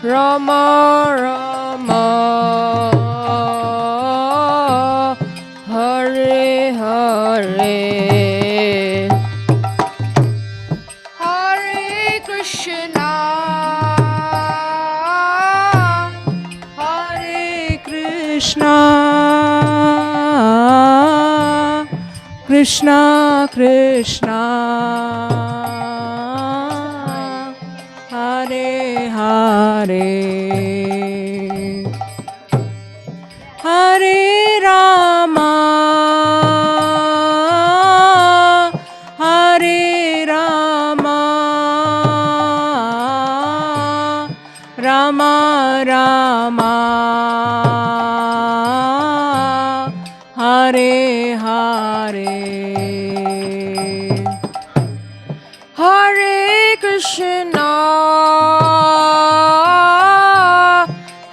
Rama Rama Hare Hare Hare Krishna Hare Krishna Krishna Krishna Hare Hare Hare Rama Hare Rama Rama Rama Hare Hare Hare Krishna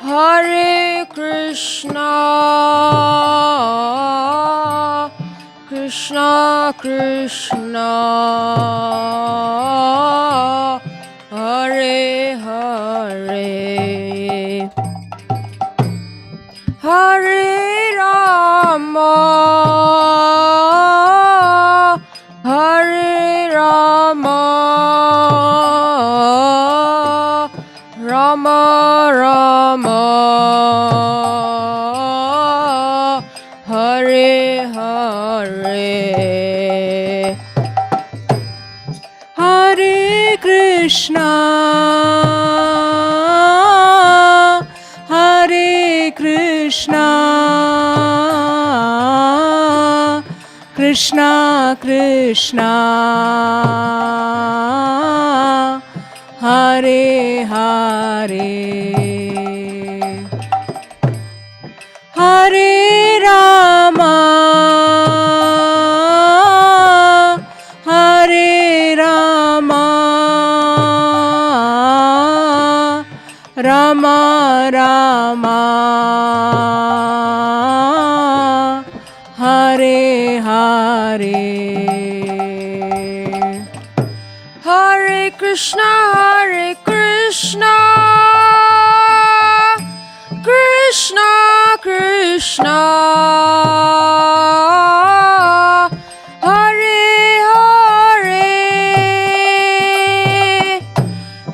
Hare Krishna Krishna Krishna Hare Hare Hare Rama Hare Rama Rama Rama Hare Hare Hare Krishna Hare Krishna Krishna Krishna Hare Hare Hare Rama Hare Rama Rama Rama Hare Hare Hare Krishna Hare Krishna Krishna Krishna Hare Hare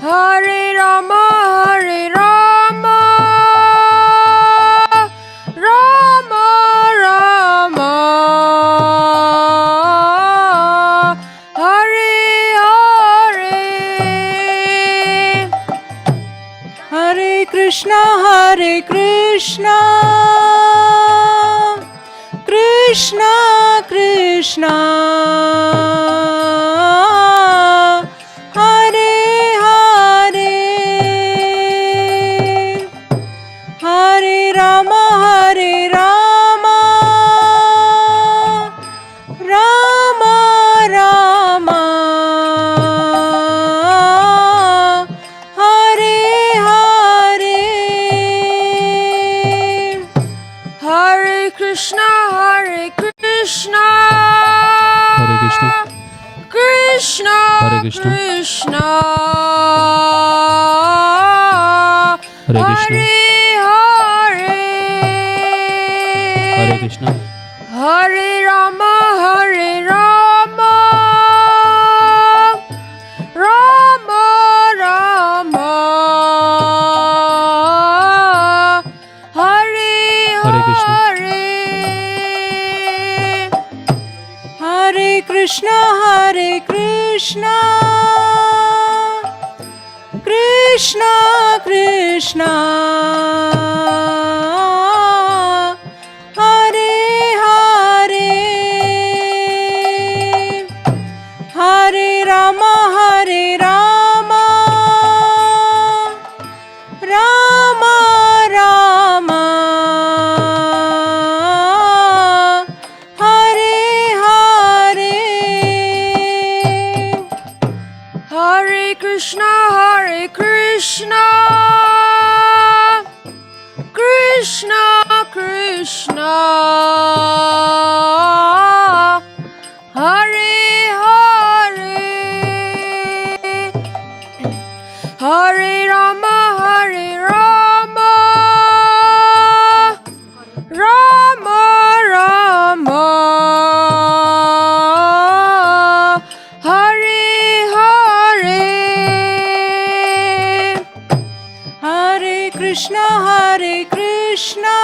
Hare Rama Hare Rama Rama Rama Hare Hare Hare Krishna Hare Krishna Krishna Krishna Hare Hare Hare Rama Hare Rama Rama Rama Hare Hare Hare Krishna Hare Krishna Hare Krishna Krishna Hare Krishna Krishna Hare Krishna Hare Hare Krishna Hare Rama Hare Rama Rama Rama Hare Hare Krishna Hare Krishna Hare Krishna Krishna Krishna Hare Hare Hare Rama Hare Rama Rama Rama Hare Hare Hare Krishna Hare Krishna Krishna Krishna Hare Hare Hare Rama Hare Krishna, Hare Krishna,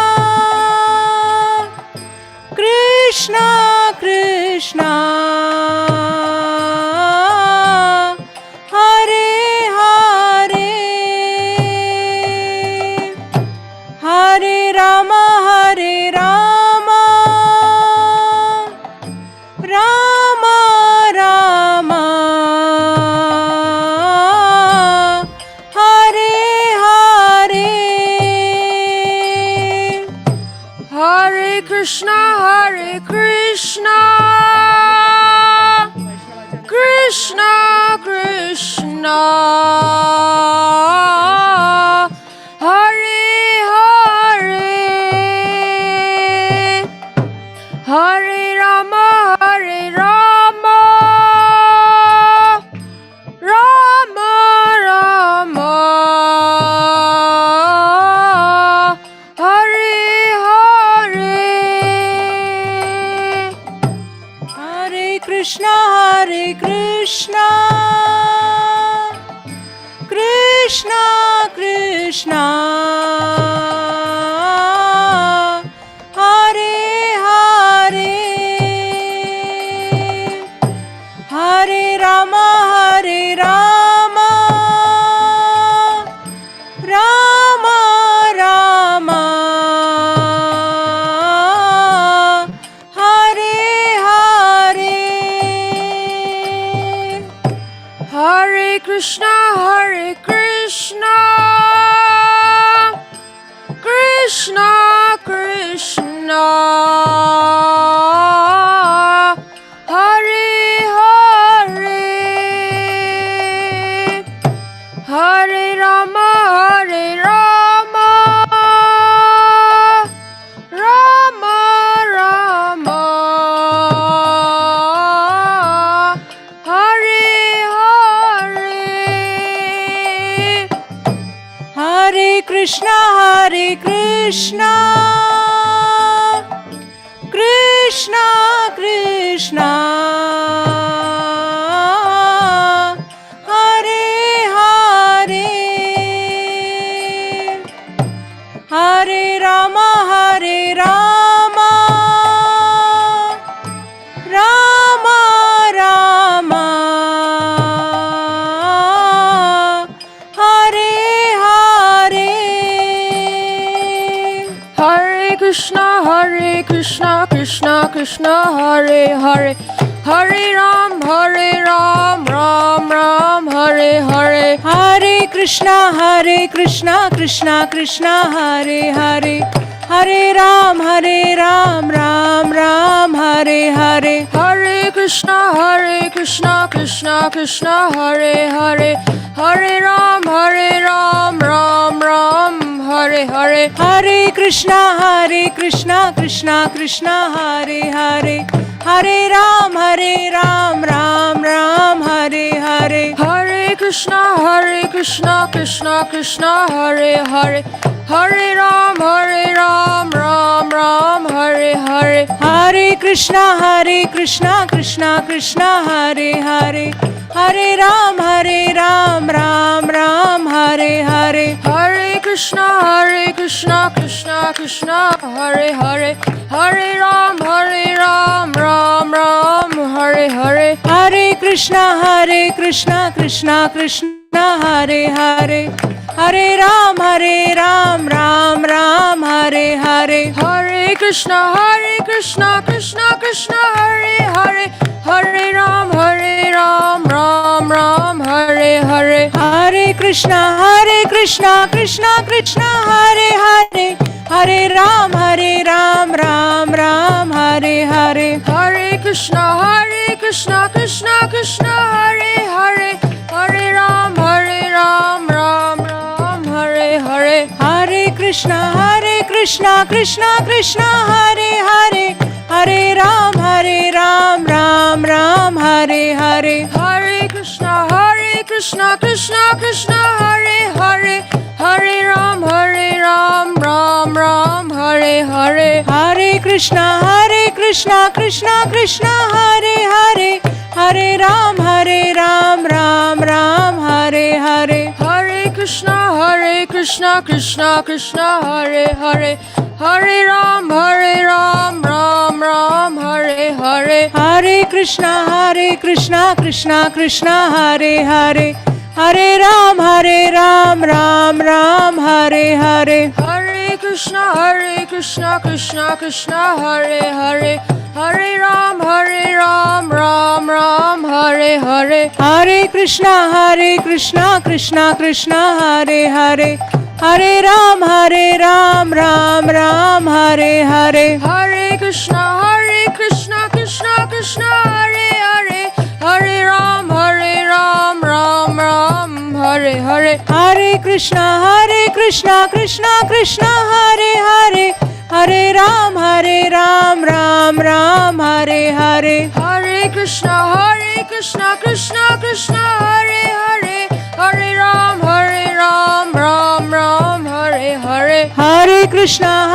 Krishna Krishna, Hare Hare, Hare Rama, Hare Rama, Rama Rama, Hare Hare, Hare Krishna, Hare Krishna, Krishna Krishna, Hare Hare, Hare Rama, Hare Rama, Rama Rama, Hare Hare, Hare Krishna, Hare Krishna, Krishna Krishna, Hare Hare, Hare Rama, Hare Rama, Rama Rama, Hare Hare, Hare Krishna, Hare Krishna, Krishna Krishna, Hare Hare, Hare Rama, Hare Rama, Rama Rama, Hare Hare, Hare Krishna, Hare Krishna, Krishna Krishna, Hare Hare, Hare Rama, Hare Rama, Rama Rama, Hare Hare, Hare Krishna, Hare Krishna, Krishna Krishna, Hare Hare, Hare Ram, Ram Ram, Hare Hare, Hare Krishna, Krishna Krishna, Hare Hare, Hare Ram, Ram Ram, Hare Hare, Hare Krishna, Krishna Krishna, Hare Hare, Hare Ram, Ram Ram, Hare Hare, Hare Krishna, Krishna Krishna, Hare Hare, Hare Ram, Ram Ram, Hare Hare, Hare Krishna, Krishna Krishna, Hare Hare, Hare Ram, Ram Ram, Hare Hare, Hare Krishna, Krishna Krishna, Hare Hare, Hare Ram, Ram Ram, Hare Hare, Hare Krishna, Krishna Krishna, Hare Hare, Hare Ram, Ram Ram, Hare Hare, Hare Krishna, Krishna Krishna, Hare Hare, Hare Ram, Ram Ram, Hare Hare, Hare Krishna, Krishna Krishna, Hare Hare, Hare Ram, Ram Ram, Hare Hare, Hare Krishna, Krishna Krishna, Hare Hare, Hare Ram, Ram Ram, Hare Hare, Hare Krishna, Krishna Krishna, Hare Hare, Hare Ram, Ram Ram, Hare Hare, Hare Krishna, Krishna Krishna, Hare Hare, Hare Ram, Ram Ram, Hare Hare, Hare Krishna, Krishna Krishna, Hare Hare, Hare Ram, Ram Ram, Hare Hare, Hare Krishna, Krishna Krishna, Hare Hare, Hare Ram, Ram Ram, Hare Hare, Hare Krishna Krishna Krishna Hare Hare, Hare Ram Ram Ram Hare Hare, Hare Krishna Krishna Krishna Hare Hare, Hare Ram Ram Ram Hare Hare, Hare Krishna Krishna Krishna Hare Hare, Hare Ram Ram Ram Hare Hare, Hare Krishna Krishna Krishna Hare Hare, Hare Ram Ram Ram Hare Hare, Hare Krishna Krishna Krishna Hare Hare, Hare Ram Ram Ram Hare Hare, Hare Krishna Krishna Krishna Hare Hare, Hare Ram Ram Ram Hare Hare, Hare Krishna Krishna Krishna Hare Hare, Hare Ram Ram Ram Hare Hare, Hare Krishna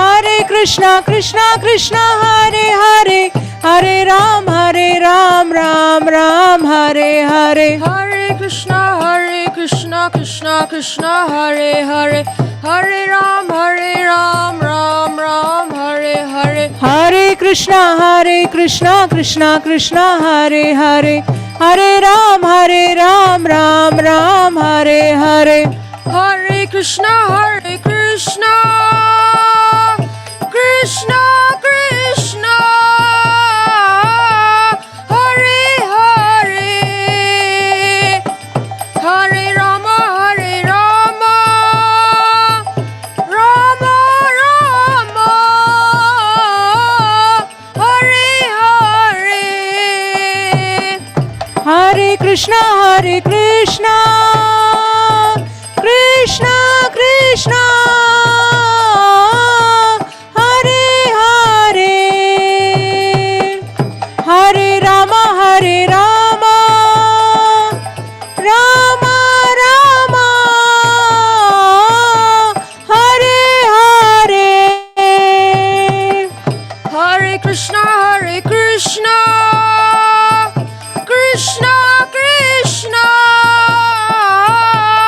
Krishna Krishna Hare Hare, Hare Ram Ram Ram Hare Hare, Hare Krishna Krishna Krishna Hare Hare, Hare Ram Ram Ram Hare Hare, Hare Krishna Krishna Krishna Hare Hare, Hare Ram Ram Hare Hare, Hare Krishna Krishna Krishna Hare Hare, Hare Rama Rama Rama Hare Hare,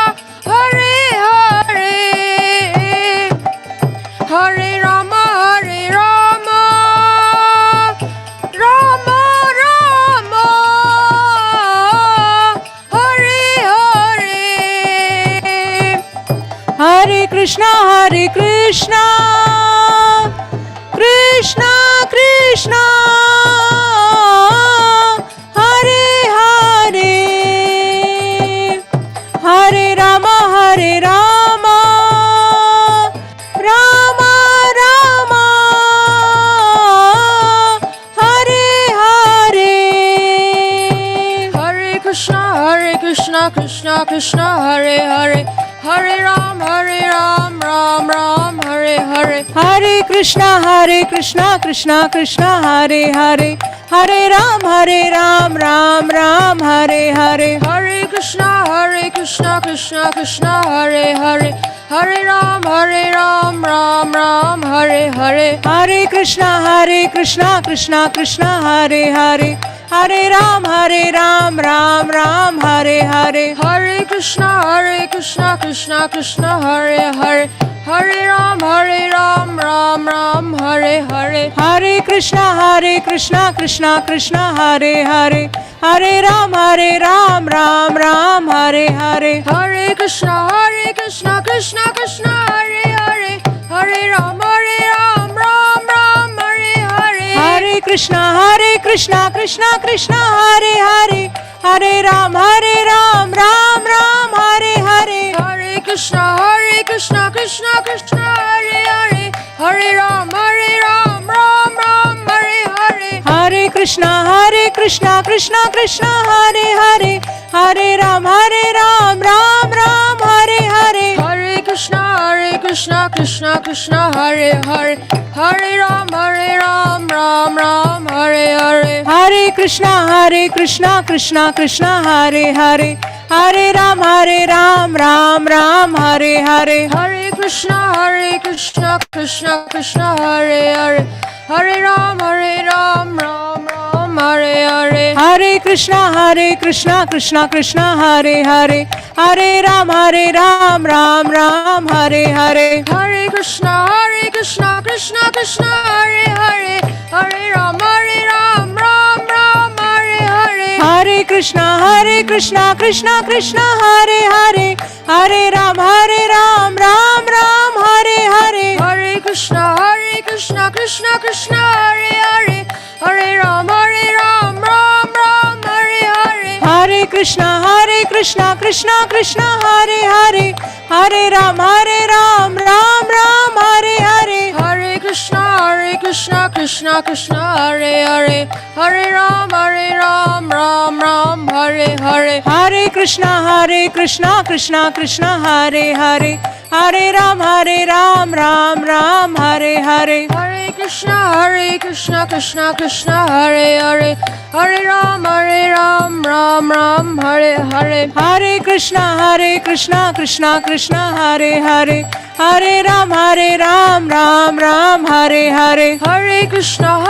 Hare Krishna Krishna Krishna Hare Hare, Hare Rama Rama Rama Hare Hare, Hare Krishna Krishna Krishna Hare Hare, Hare Rama Rama Rama Hare Hare, Hare Krishna Krishna Krishna Hare Hare, Hare Rama Rama Rama Hare Hare, Hare Krishna Krishna Hare Hare, Hare Ram Ram Hare Hare, Hare Krishna Krishna Hare Hare, Hare Ram Ram Hare Hare, Hare Krishna Krishna Hare Hare, Hare Ram Ram Hare Hare, Hare Krishna Krishna Hare Hare, Hare Ram Ram Hare Hare, Hare Krishna Krishna Hare Hare, Hare Ram Ram Hare Hare, Hare Krishna Krishna Hare Hare, Hare Ram Ram Hare Hare, Hare Krishna Krishna Hare Hare, Hare Ram Ram Hare Hare, Hare Krishna Krishna Hare Hare, Hare Ram Ram Hare Hare, Hare Krishna Krishna Hare Hare, Hare Ram Ram Hare Hare, Hare Krishna Krishna Hare Hare, Hare Ram Ram Hare Hare, Hare Krishna Krishna Hare Hare, Hare Ram Ram Hare Hare, Hare Krishna Krishna Hare Hare, Hare Ram Ram Hare Hare, Hare Krishna Krishna Hare Hare, Hare Ram, Ram Ram, Hare Hare. Hare Krishna, Krishna Krishna, Hare Hare. Hare Ram, Ram Ram, Hare Hare. Hare Krishna, Krishna Krishna, Hare Hare. Hare Ram, Ram Ram, Hare Hare. Hare Krishna, Krishna Krishna, Hare Hare. Hare Ram, Ram Ram, Hare Hare. Hare Krishna, Krishna Krishna, Hare Hare. Hare Ram, Ram Ram, Hare Hare. Hare Krishna, Krishna Krishna, Hare Hare. Hare Ram, Ram Ram, Hare Hare. Hare Krishna, Krishna Krishna, Hare Hare. Hare Ram, Ram Ram, Hare Hare. Hare Krishna, Krishna Krishna, Hare Hare. Hare Ram, Ram Ram, Hare Hare. Hare Krishna, Krishna Krishna, Hare Hare. Hare Ram, Ram Ram, Hare Hare. Hare Krishna, Krishna Krishna, Hare Hare. Hare Ram, Ram Ram, Hare Hare. Hare Krishna,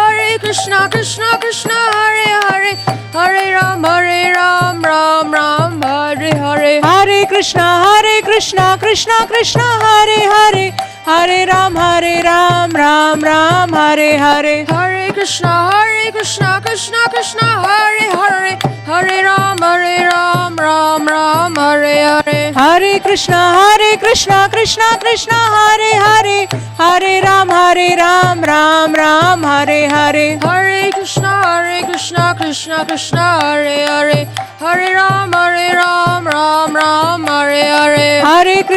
Krishna Krishna, Hare Hare. Hare Ram, Ram Ram, Hare Hare. Hare Krishna, Krishna Krishna, Hare Hare. Hare Ram, Ram Ram, Hare Hare. Hare Krishna, Krishna Krishna, Hare Hare. Hare Ram, Ram Ram, Hare Hare. Hare Krishna, Krishna Krishna, Hare Hare. Hare Ram, Ram Ram, Hare Hare. Hare Krishna, Krishna Krishna, Hare Hare. Hare Ram, Ram Ram, Hare Hare. Hare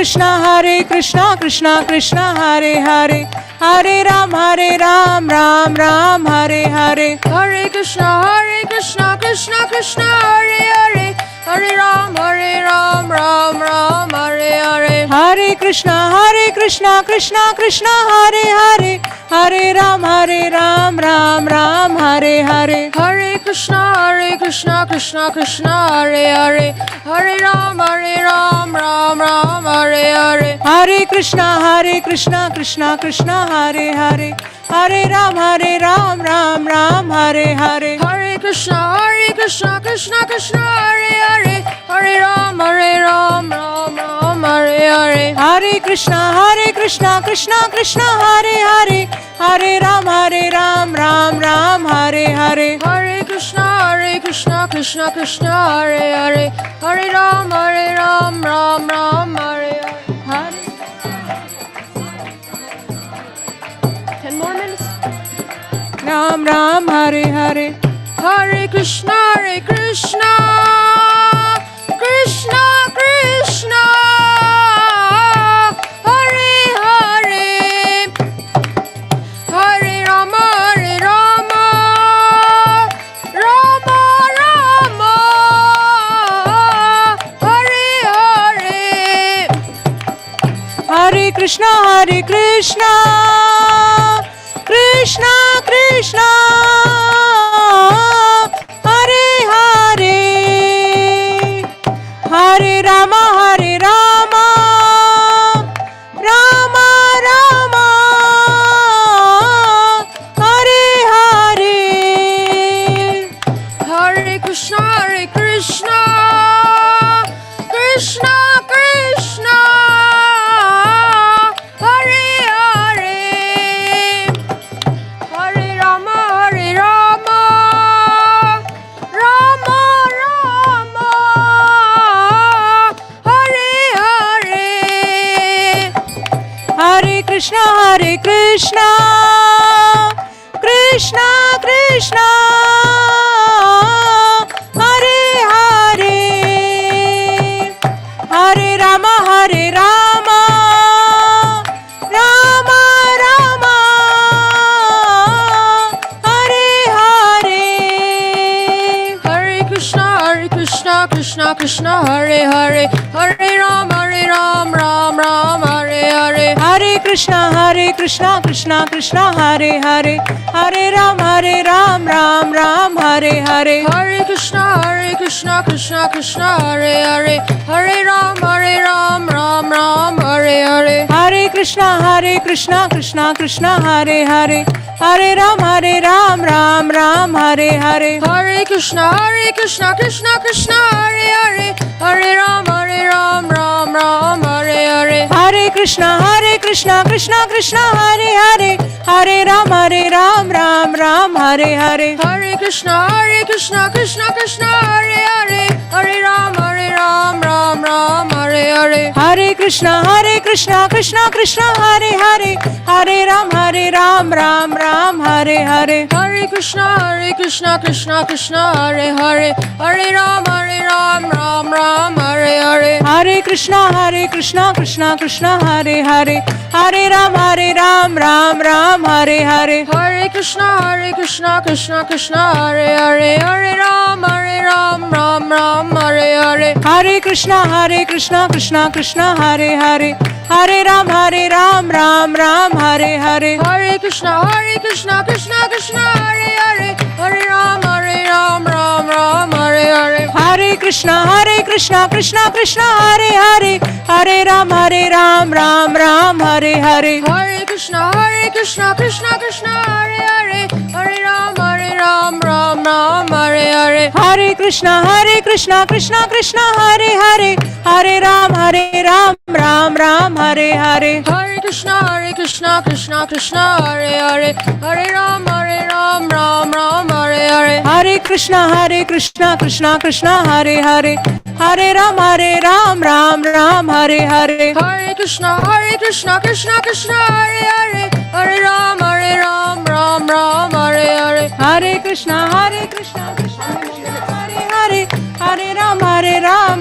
Krishna, Krishna Krishna, Hare Hare. Hare Ram, Ram Ram, Hare Hare. Hare Krishna, Krishna Krishna, Hare Hare. Hare Ram, Ram Ram, Hare Hare. Hare Krishna, Krishna Krishna, Hare Hare. Hare Ram, Ram Ram, Hare Hare. Hare Krishna, Krishna Krishna, Hare Hare. Hare Ram, Ram Ram, Hare Hare. Hare Krishna, Krishna Krishna, Hare Hare. Hare Ram, Ram Ram, Hare Hare. Hare Krishna, Krishna Krishna, Hare Hare. Hare Ram, Ram Ram, Hare Hare. Hare Krishna, Krishna Krishna, Hare Hare. Hare Ram, Ram Ram, Hare Hare. Hare Krishna, Krishna Krishna, Hare Hare. Hare Ram, Ram Ram, Hare Hare. 10 more minutes. Ram Ram, Hare Hare. Hare Krishna, Krishna Krishna, Hare Hare. Hare Rama, Rama Rama, Hare Hare. Hare Krishna, Krishna Krishna, Hare Hare. Hare Rama, Rama Rama, Hare Hare. Hare Krishna, Krishna Krishna, Hare Hare. Hare Rama, Rama Rama, Hare Hare. Hare Krishna, Krishna Krishna, Hare Hare. Hare Rama, Rama Rama, Hare Hare. Hare Krishna, Krishna Hare Hare. Hare Ram, Ram Ram, Hare Hare. Hare Krishna, Krishna Krishna, Hare Hare. Hare Ram, Ram Ram, Hare Hare. Hare Krishna, Krishna Hare Hare. Hare Ram, Ram Ram, Hare Hare. Hare Krishna Krishna Krishna Hare Hare, Hare Ram Ram Ram Hare Hare, Hare Krishna Krishna Krishna Hare Hare, Hare Ram Ram Ram Hare Hare, Hare Krishna Krishna Krishna Hare Hare, Hare Ram Ram Ram Hare Hare, Hare Krishna Krishna Krishna Hare Hare, Hare Ram Ram Ram Hare Hare, Hare Krishna Krishna Krishna Hare Hare, Hare Ram Ram Ram Hare Hare, Hare Krishna Krishna Krishna Hare Hare, Hare Ram Ram Ram Hare Hare, Hare Krishna Krishna Krishna Hare Hare, Hare Ram Ram Ram Hare Hare, Hare Krishna Krishna Krishna Hare Hare, Hare Ram Ram Ram Hare Hare, Hare Krishna Krishna Krishna Hare Hare, Hare Ram Ram Ram Hare Hare, Hare Krishna Krishna Krishna Hare Hare, Hare Ram Ram Ram Hare Hare, Hare Krishna Krishna Krishna Hare Hare, Hare Ram Ram Ram Hare Hare, Hare Krishna Krishna Krishna Hare Hare, Hare Ram Ram Ram Hare Hare, Hare Krishna Krishna Krishna Hare Hare, Hare Ram Ram Ram Hare Hare, Hare Krishna Krishna Krishna Hare Hare, Hare Ram Ram Ram Hare Hare, Hare Krishna Krishna Krishna Hare Hare, Hare Ram Ram Ram Hare Hare, Hare Krishna Krishna Krishna Hare Hare, Hare Ram Ram Ram Hare Hare, Hare Krishna Krishna Krishna Hare Hare, Hare Ram Ram Ram Hare Hare, Hare Krishna Krishna Krishna Hare Hare, Hare Rama Rama Rama Hare Hare,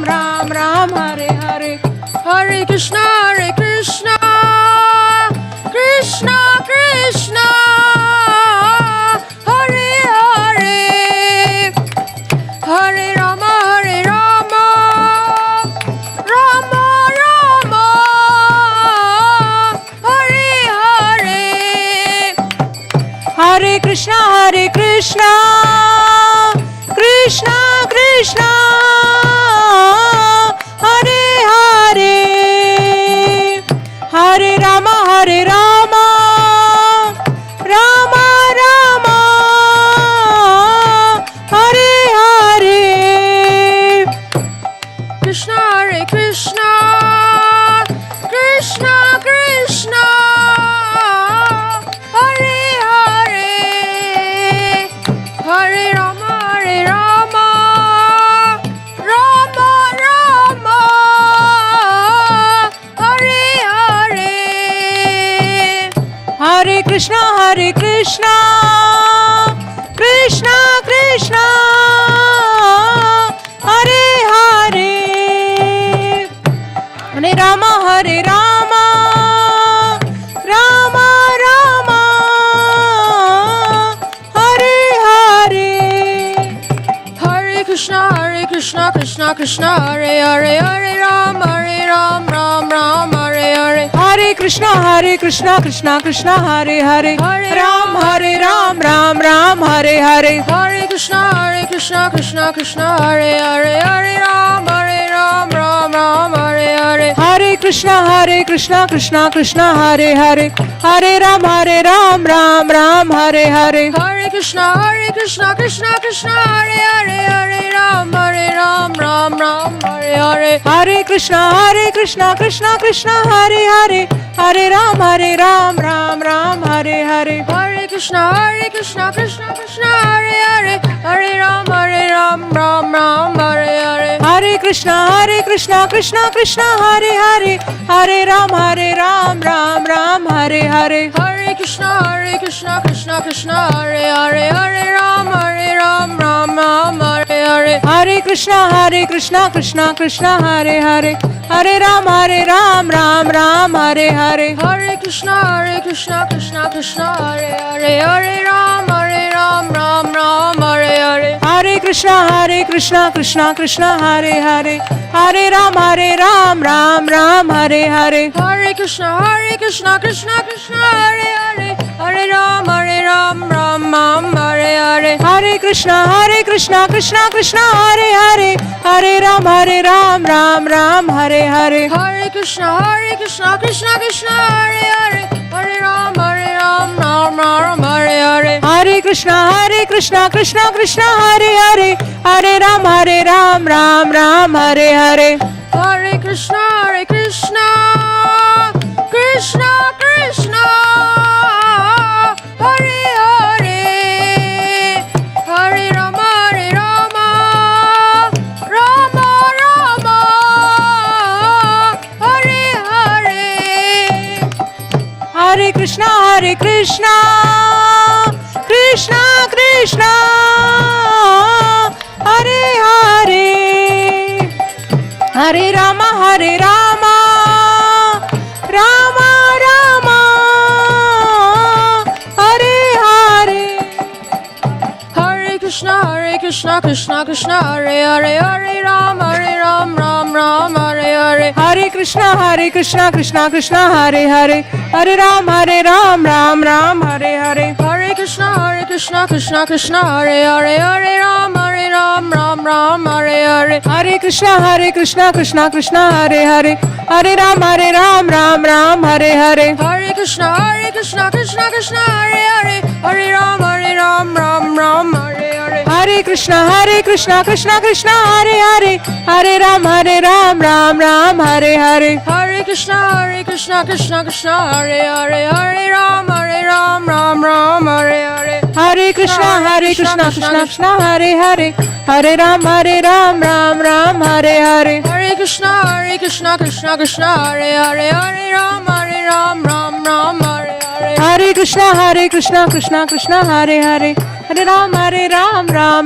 Hare Krishna Krishna Krishna Hare Hare, Hare Rama Rama Rama Hare Hare, Krishna Krishna Krishna Hare Hare, Hare Rama Rama Rama Hare Hare, Hare Krishna Krishna Krishna Hare Hare, Hare Rama Rama Rama Hare Hare, Hare Krishna Krishna Hare Hare, Hare Ram Ram Hare Hare, Hare Krishna Krishna Hare Hare, Ram Ram Hare Hare, Hare Krishna Krishna Hare Hare, Hare Ram Ram Hare Hare, Hare Krishna Krishna Hare Hare, Hare Ram Ram Hare Hare, Hare Krishna Krishna Hare Hare, Hare Ram Ram Hare Hare, Hare Krishna Krishna Hare Hare, Hare Ram Ram Hare Hare, Hare Krishna Krishna Hare Hare, Hare Ram Ram Hare Hare, Hare Krishna Krishna Hare Hare, Hare Ram Ram Hare Hare, Hare Krishna Krishna Hare Hare, Hare Ram Ram Hare Hare, Hare Krishna Krishna Hare Hare, Hare Ram Ram Hare Hare, Hare Krishna Krishna Hare Hare, Hare Ram Ram Hare Hare, Hare Krishna Krishna Hare Hare, Hare Ram Ram Hare Hare, Hare Krishna Krishna Hare Hare, Hare Ram Ram Hare Hare, Hare Krishna Krishna Hare Hare, Hare Ram Ram Hare Hare Hare. Hare Krishna, Krishna Krishna, Hare Hare, Hare Ram, Ram Ram, Hare Hare. Hare Krishna, Krishna Krishna, Hare Hare, Hare Ram, Ram Ram, Hare Hare. Hare Krishna, Krishna Krishna, Hare Hare, Hare Rama, Rama Rama, Hare Hare. Hare Krishna, Krishna Krishna, Hare Hare, Hare Rama, Rama Rama, Hare Hare. Hare Krishna, Krishna Krishna, Hare Hare, Hare Ram, Ram Ram, Hare Hare. Hare Krishna, Krishna Krishna, Hare Hare, Hare Ram, Ram Ram, Hare Hare. Hare Krishna, Krishna, Hare Hare, Hare Ram, Ram Ram, Hare Hare. Hare Krishna, Krishna Krishna, Hare Hare, Hare Ram, Ram Hare Hare. Hare Krishna, Krishna Krishna, Hare Hare, Hare Ram, Ram Hare Hare. Hare Krishna, Krishna Krishna, Hare Hare, Hare Ram, Ram Hare Hare. Hare Krishna, Krishna Krishna, Hare Hare, Hare Ram, Ram Hare Hare. Hare Krishna, Krishna Krishna, Hare Hare, Hare Ram, Ram Hare Hare. Hare Krishna, Krishna Krishna, Hare Hare, Hare Ram, Ram Hare Hare. Hare Krishna, Krishna Krishna, Hare Hare, Hare Ram, Ram Hare Hare. Hare Krishna, Krishna Krishna, Hare Hare, Hare Ram,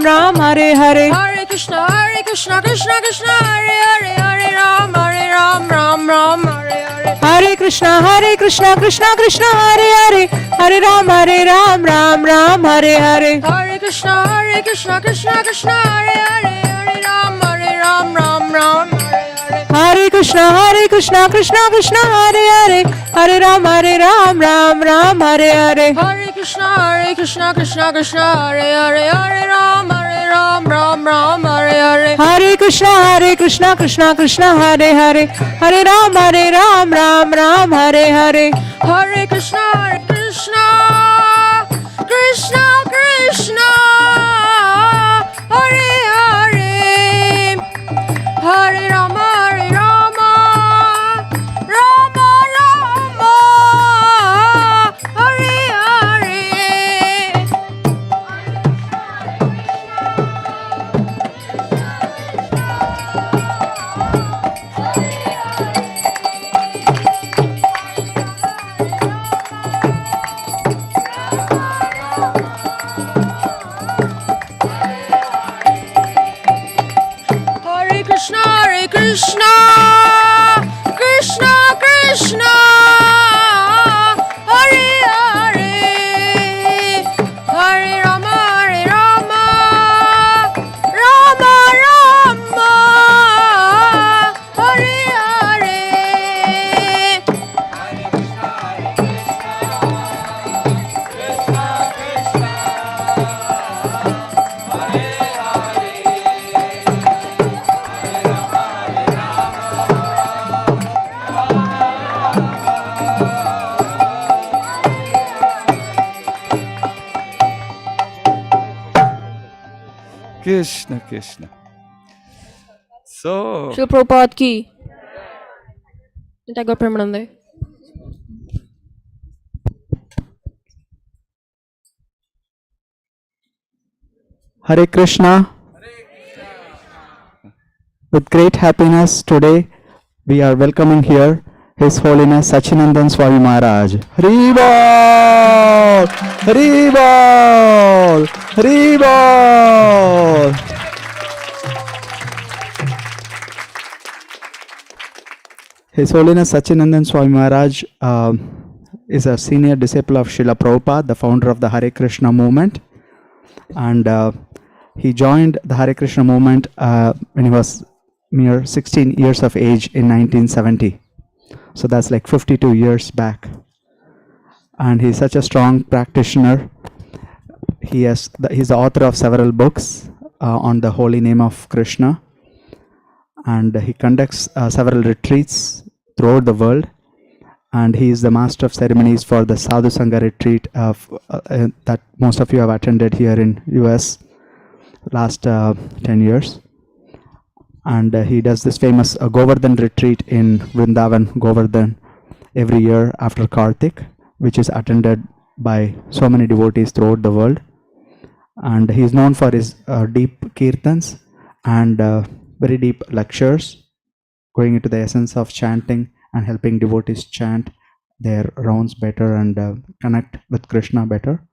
Ram Hare Hare. Hare Krishna, Krishna Krishna, Hare Hare, Hare Ram, Ram Hare Hare. Hare Krishna, Krishna Krishna, Hare Hare, Hare Ram, Ram Hare Hare. Hare Krishna, Krishna Krishna, Hare Hare, Hare Ram, Ram Hare Hare. Hare Krishna, Krishna Krishna, Hare Hare, Hare Ram, Ram Hare Hare. Hare Krishna, Krishna Krishna, Hare Hare, Hare Ram, Ram Hare Hare. Hare Krishna, Krishna Krishna, Hare Hare, Hare Rama, Rama Hare Hare. Hare Krishna, Krishna Krishna, Hare Hare, Hare Rama, Rama Hare Hare. Krishna. So, Srila Prabhupada ki. Tagore Premanande. Hare Krishna. With great happiness today we are welcoming here His Holiness Sacinandana Swami Maharaj. Hari Bol! Hari Bol! Hari Bol! His Holiness Sacinandana Swami Maharaj is a senior disciple of Srila Prabhupada, the founder of the Hare Krishna movement. And he joined the Hare Krishna movement when he was mere 16 years of age in 1970. So that's like 52 years back. And he's such a strong practitioner. He's the author of several books on the holy name of Krishna. and he conducts several retreats throughout the world. And he is the master of ceremonies for the Sadhu Sangha retreat that most of you have attended here in US last 10 years. And he does this famous Govardhan retreat in Vrindavan, Govardhan, every year after Kartik, which is attended by so many devotees throughout the world. And he is known for his deep kirtans and very deep lectures, going into the essence of chanting and helping devotees chant their rounds better and connect with Krishna better.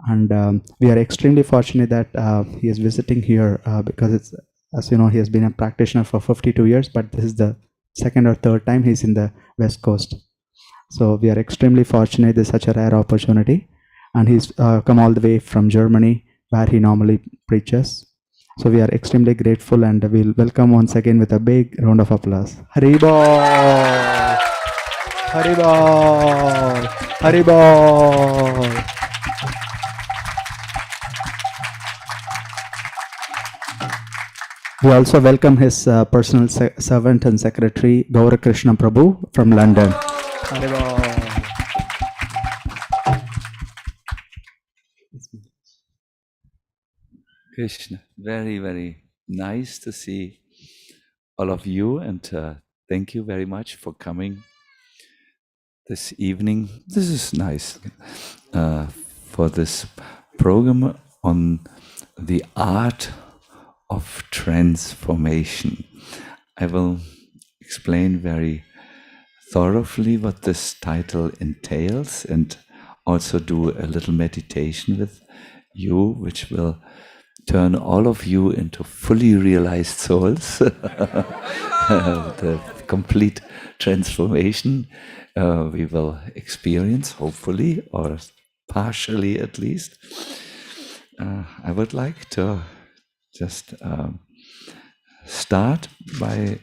And we are extremely fortunate that he is visiting here because it's, as you know, he has been a practitioner for 52 years, but this is the second or third time he's in the West Coast. So we are extremely fortunate. This is such a rare opportunity. And he's come all the way from Germany, where he normally preaches. So we are extremely grateful, and we'll welcome once again with a big round of applause. Haribol! Haribol! Haribol! We also welcome his personal servant and secretary, Gaura Krishna Prabhu from London. Haribol! Krishna, very, very nice to see all of you, and thank you very much for coming this evening. This is nice for this program on the art of transformation. I will explain very thoroughly what this title entails, and also do a little meditation with you, which will turn all of you into fully realized souls. The complete transformation we will experience, hopefully, or partially at least. I would like to just start by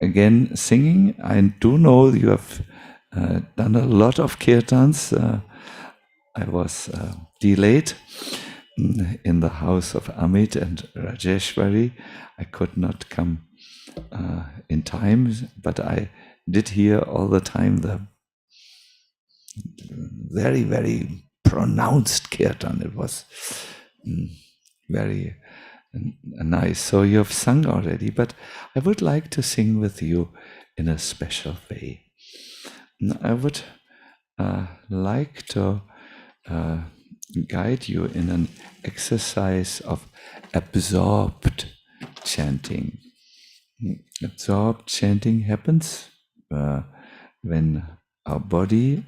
again singing. I do know you have done a lot of kirtans. I was delayed in the house of Amit and Rajeshwari. I could not come in time, but I did hear all the time the very, very pronounced kirtan. It was very nice. So you have sung already, but I would like to sing with you in a special way. I would like to guide you in an exercise of absorbed chanting. Absorbed chanting happens when our body,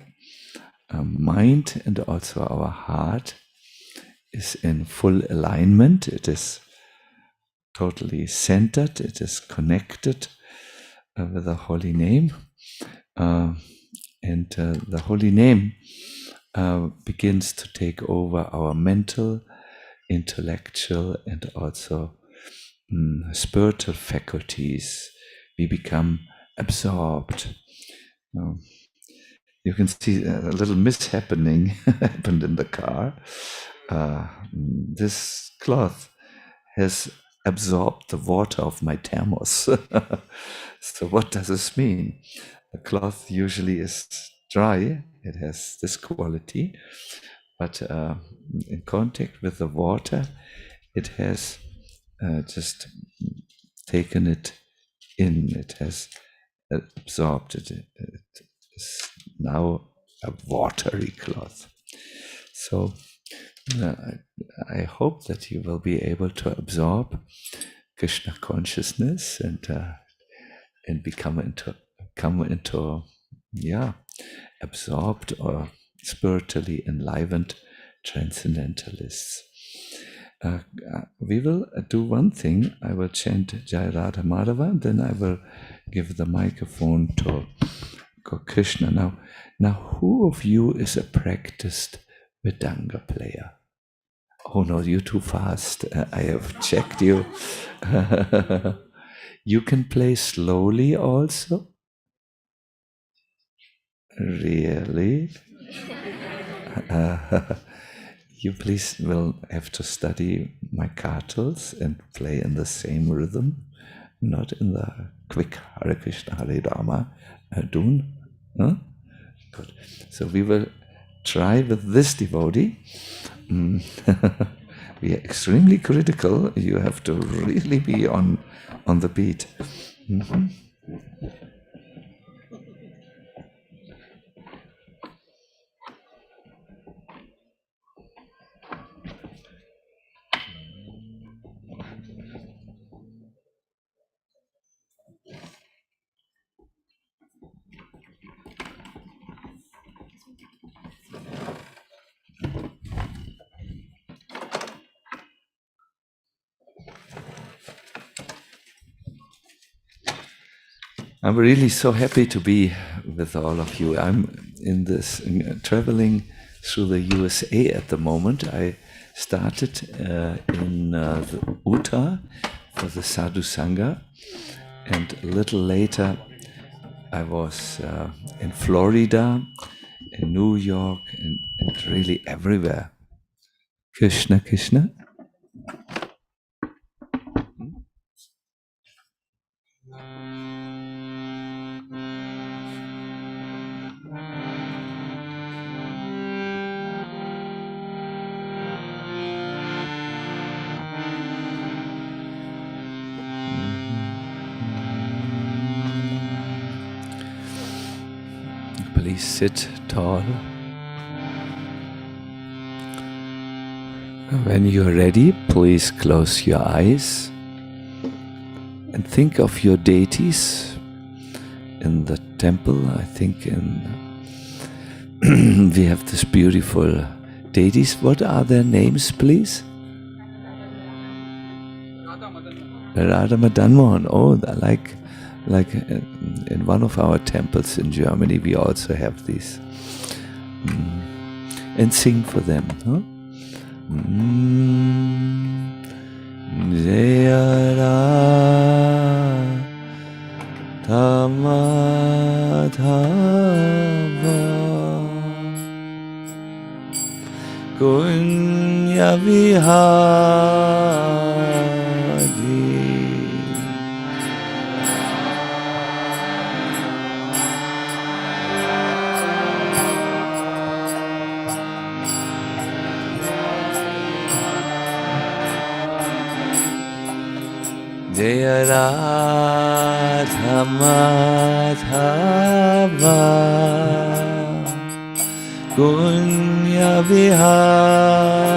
our mind, and also our heart is in full alignment. It is totally centered. It is connected with the holy name. And the holy name begins to take over our mental, intellectual, and also spiritual faculties. We become absorbed. You can see a little mishappening happened in the car. This cloth has absorbed the water of my thermos. So what does this mean? The cloth usually is dry. It has this quality, but in contact with the water, it has just taken it in. It has absorbed it. It is now a watery cloth. So I hope that you will be able to absorb Krishna consciousness and come into absorbed or spiritually enlivened transcendentalists. We will do one thing. I will chant Jai Radha Madhava, and then I will give the microphone to Krishna. Now, who of you is a practiced Vedanga player? Oh no, you're too fast. I have checked you. You can play slowly also? Really? You please will have to study my kartals and play in the same rhythm not in the quick Hare Krishna, Hare Rama tune. Huh? Good. So we will try with this devotee. We are extremely critical. You have to really be on the beat. Mm-hmm. I'm really so happy to be with all of you. I'm in this traveling through the USA at the moment. I started in the Utah for the Sadhu Sangha, and a little later I was in Florida, in New York, and really everywhere. Krishna, Krishna. Please sit tall. When you're ready, please close your eyes and think of your deities in the temple. I think we have this beautiful deities. What are their names, please? Radha Madan Mohan. Oh, like in one of our temples in Germany, we also have these. And sing for them. Huh? Jaya Radha Madhava Kunya Vihari Jaya Radha Madhava Kunya Vihari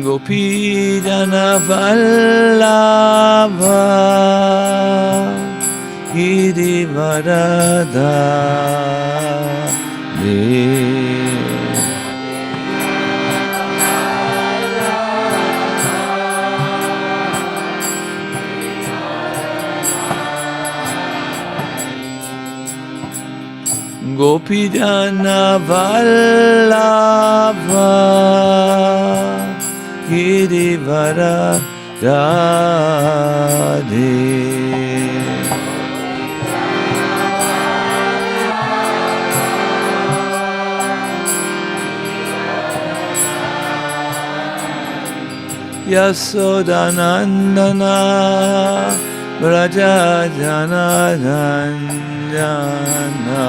Gopi Jana Vallabha Girivarada Gopi Jana Vallabha Girivarada Yasodanandana Braja Jana Ranjana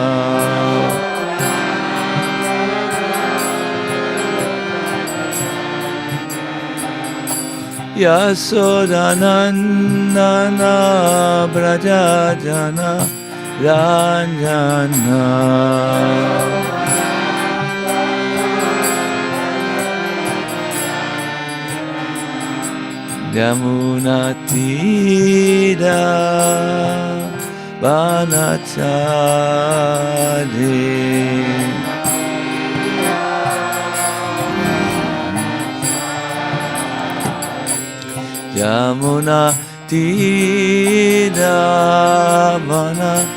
Yasodanandana Braja Jana Ranjana Yamuna Tira Banachari Yamuna Tira Banachari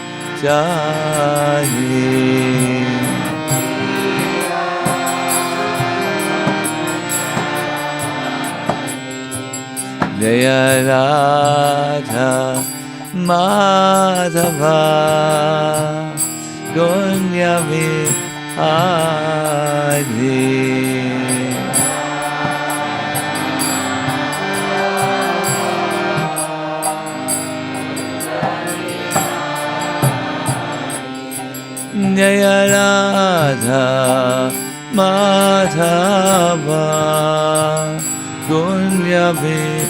Jaya Radha Madhava Gonya Vihari Jaya Radha Madhava Gonya Vihari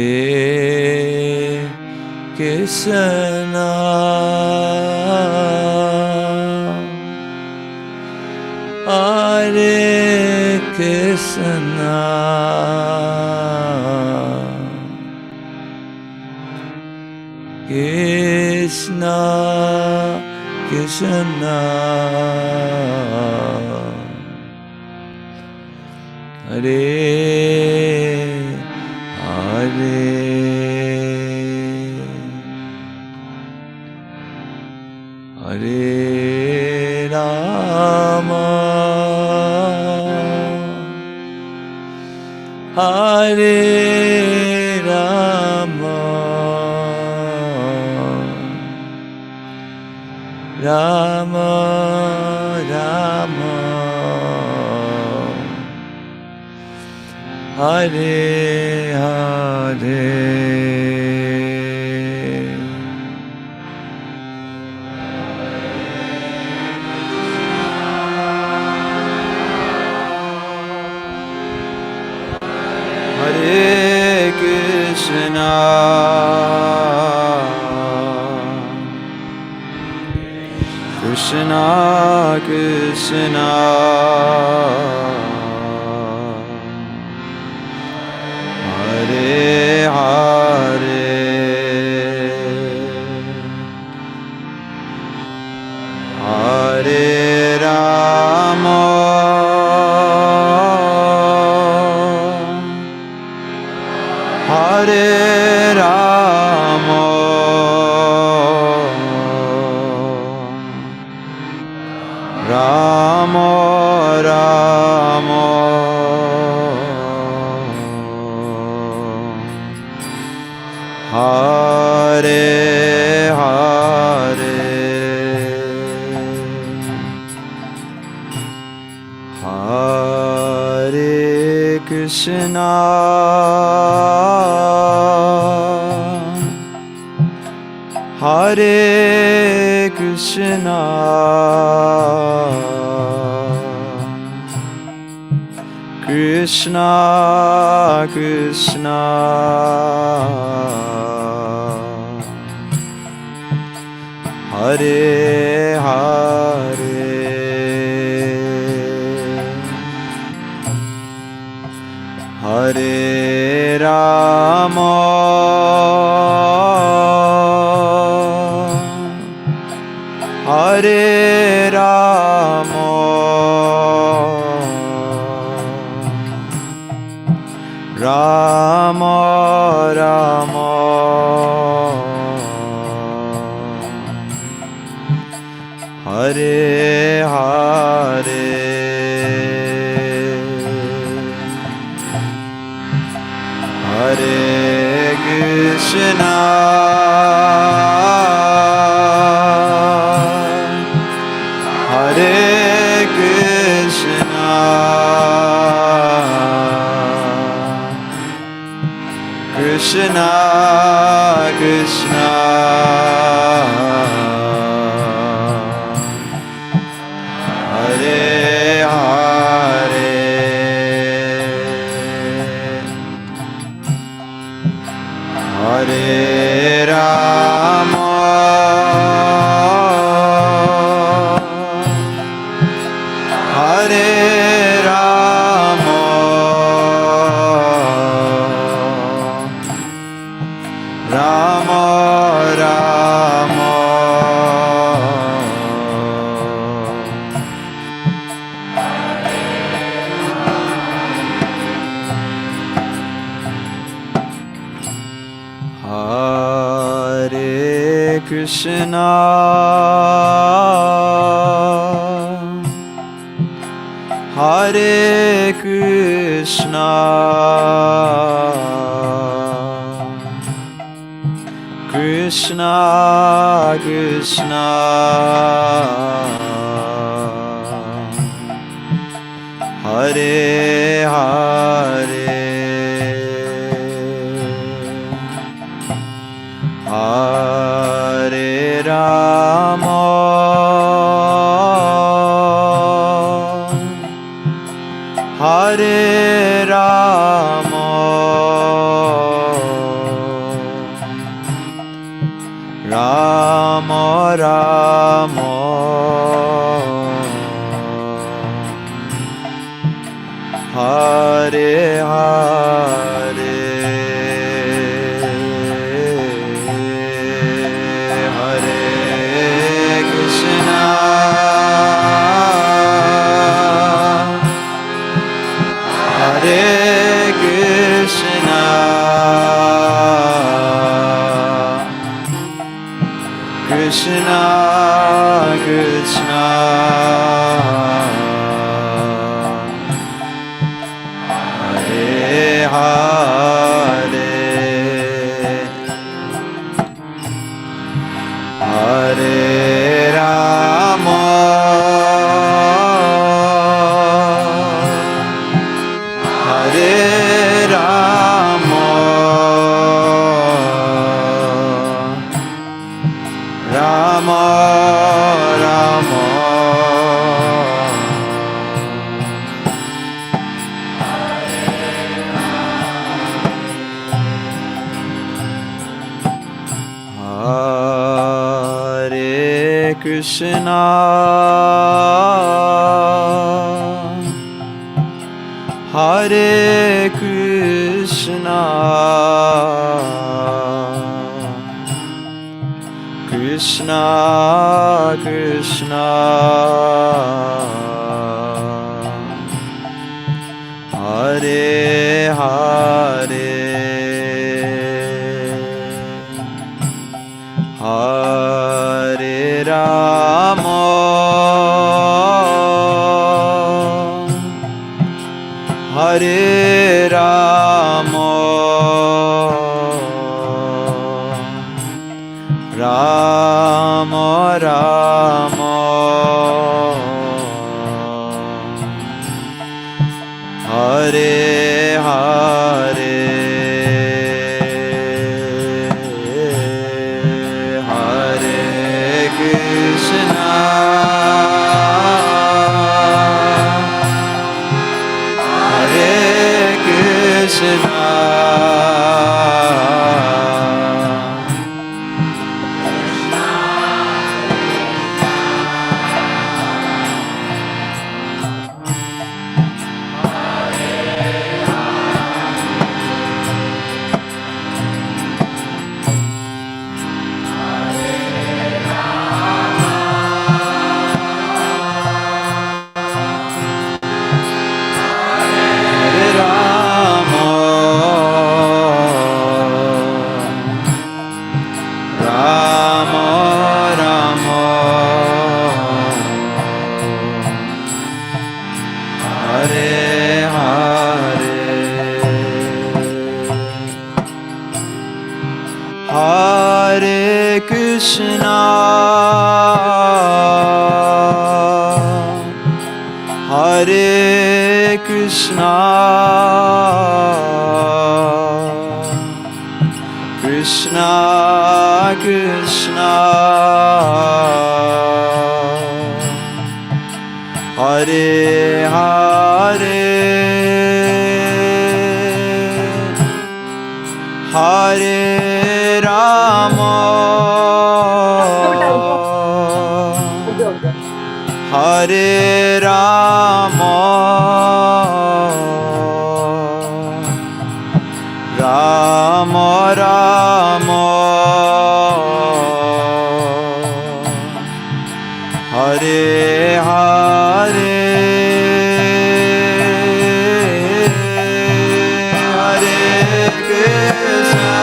Hare Krishna Hare Krishna Krishna Krishna Hare Hare Hare Rama Hare Rama Rama Rama Hare Hare Hare Krishna Krishna Krishna Hare Hare Hare Rama Hare Rama Rama Rama Hare Hare Hare Krishna Hare Krishna Krishna Krishna Hare Hare Hare Rama Hare Rama Rama Rama Hare Hare Hare Krishna Hare Krishna Krishna Krishna Hare Hare Hare Rama Hare Rama Rama Krishna, Hare Krishna, Krishna Krishna, Hare Hare, Hare Rama, Hare Rama, Rama Rama, Hare Hare, Hare Krishna, Hare Krishna, Krishna Krishna, Hare Hare, Hare Rama, Hare Rama, Rama Rama, Hare Krishna, Hare Krishna, Krishna Krishna, Hare Hare, Hare Rama, Hare Rama, Rama Rama, Hare Hare, Hare Krishna, Hare Krishna, Hare Krishna, Hare Krishna, Krishna Krishna, Hare Hare, Hare Rama, Hare Rama, Rama Rama, Hare Hare, Hare Krishna,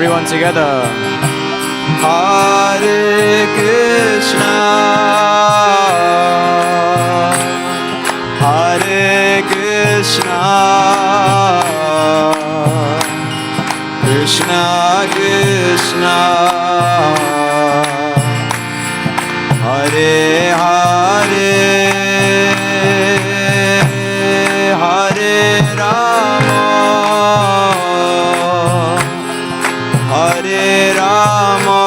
Everyone together. Hare Krishna, Hare Krishna, Krishna Krishna, Hare Hare, Hare Rama, Hare Rama,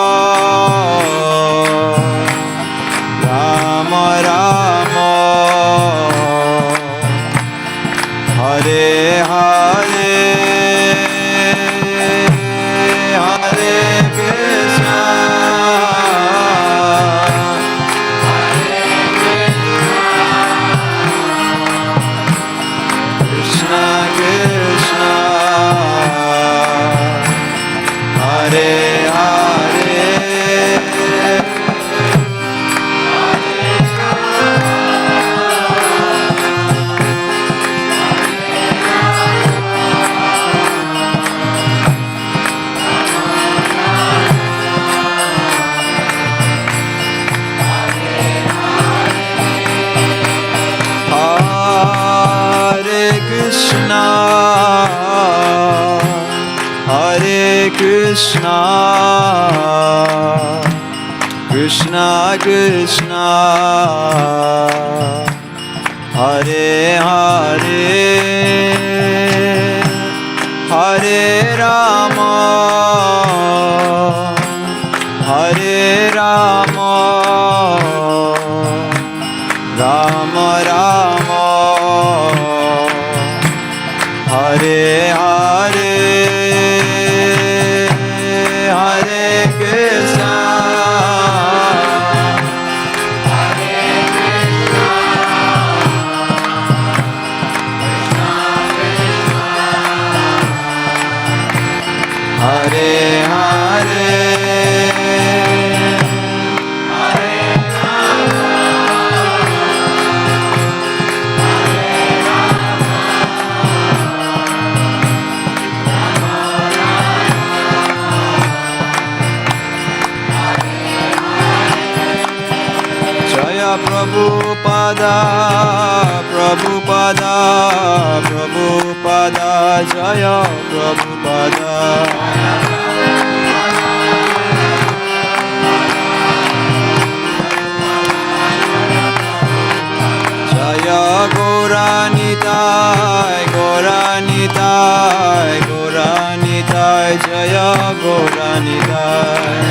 Rama Rama, Hare Hare, Hare Krishna, Krishna Krishna, Hare Hare, Hare Krishna, Hare Krishna, Krishna Krishna, Hare Hare, Hare Rama, Hare Rama, Rama Rama, Hare Hare, Hare Krishna, Hare Hare, Jaya Prabhupada, Prabhupada, Prabhupada, Jaya Prabhupada. Jaya Gauranitai, Gauranitai, Gauranitai, Jaya Gauranitai.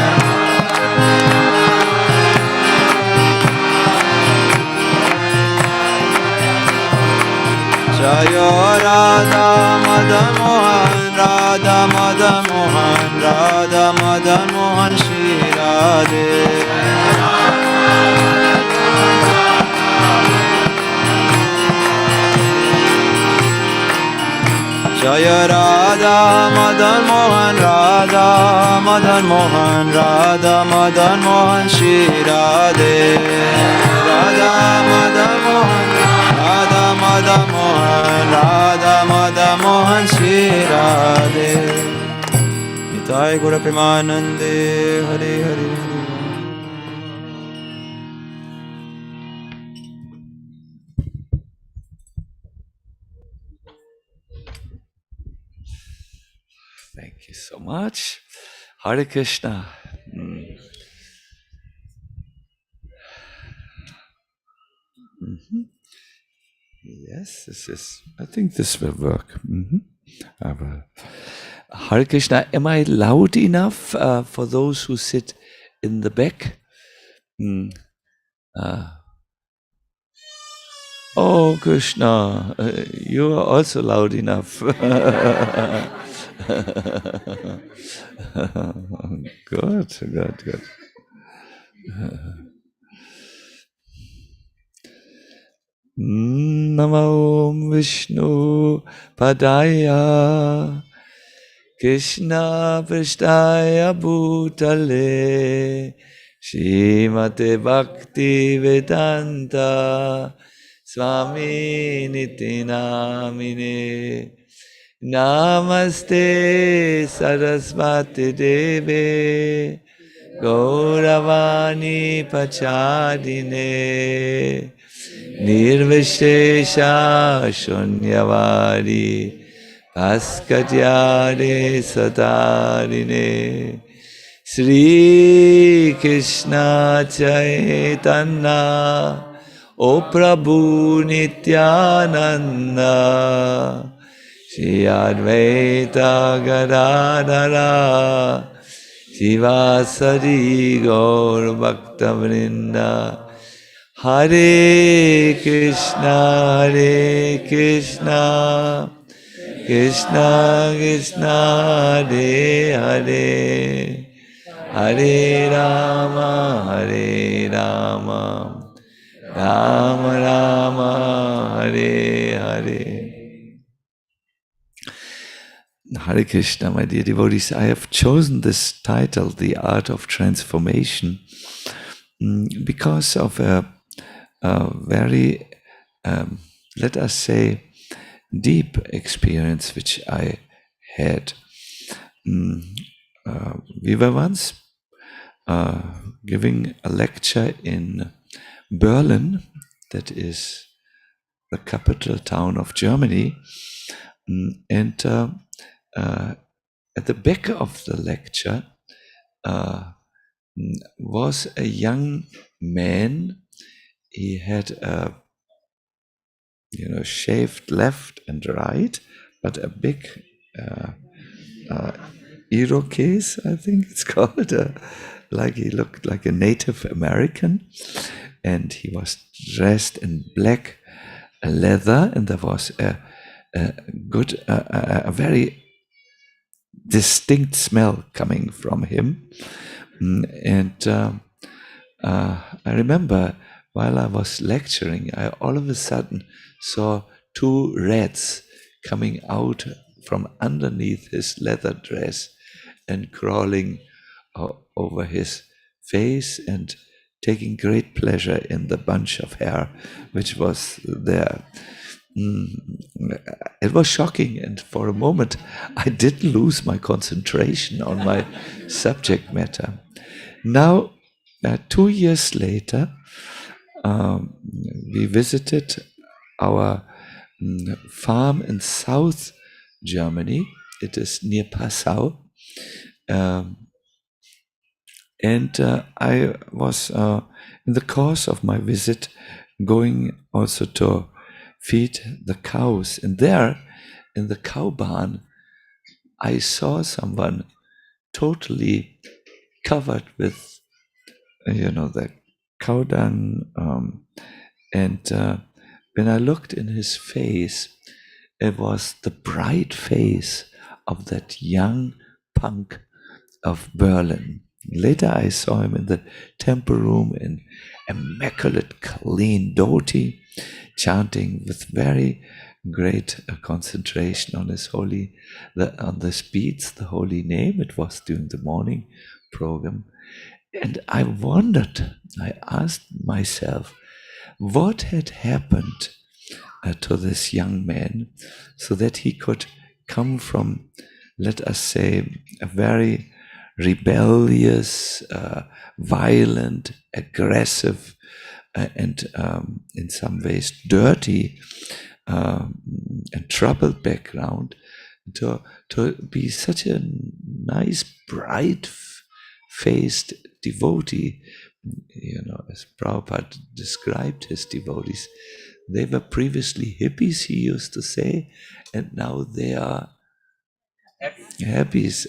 Jaya Radha Madan Mohan, Radha Madan Mohan, Radha Madan Mohan, Shri Radhe. Jaya Radha Madan Mohan, Radha Madan Mohan, Radha Madan Mohan, Shri Radhe. Radha Madan Mohan, Radha Madan Mohan, Radha Madan Mohan, Shri Radhe. Nitai Gaura Premanande, Hare Hare. Thank you so much. Hare Krishna. Mm. Mhm. Yes, this is. I think this will work. Hare Krishna. Am I loud enough for those who sit in the back? Mm. Oh, Krishna, you are also loud enough. Good, good, good. Namo Vishnu Padaya Krishna Prishtaya Bhutale Shrimate Bhakti Vedanta Swami Niti Namine Namaste Saraswati Deve Gauravani Pachadine Nirvishesha Shunyavadi Askadyare Sadarine Sri Krishna Chaitanya O Prabhu Nityananda Shri Advaita Gadadara Sivasari Gaur Bhakta Vrinda Hare Krishna Krishna Krishna Hare Hare Hare Rama Rama Rama Hare Hare. Hare Krishna, my dear devotees. I have chosen this title, The Art of Transformation, because of a very, let us say, deep experience which I had. We were once giving a lecture in Berlin, that is the capital town of Germany, and at the back of the lecture was a young man. He had a, shaved left and right, but a big Irokese, I think it's called. Like he looked like a Native American, and he was dressed in black leather, and there was a very distinct smell coming from him. And I remember while I was lecturing, I all of a sudden saw two rats coming out from underneath his leather dress and crawling over his face and taking great pleasure in the bunch of hair which was there. It was shocking, and for a moment I did lose my concentration on my subject matter. Now, 2 years later, we visited our farm in South Germany. It is near Passau. And I was, in the course of my visit, going also to feed the cows. And there, in the cow barn, I saw someone totally covered with, the cow dung. And when I looked in his face, it was the bright face of that young punk of Berlin. Later I saw him in the temple room in immaculate clean dhoti, chanting with very great concentration on his on the beats, the holy name. It was during the morning program. And I wondered, I asked myself, what had happened to this young man so that he could come from, let us say, a very rebellious, violent, aggressive, and in some ways dirty and troubled background to be such a nice, bright-faced devotee. As Prabhupada described his devotees, they were previously hippies, he used to say, and now they are happies.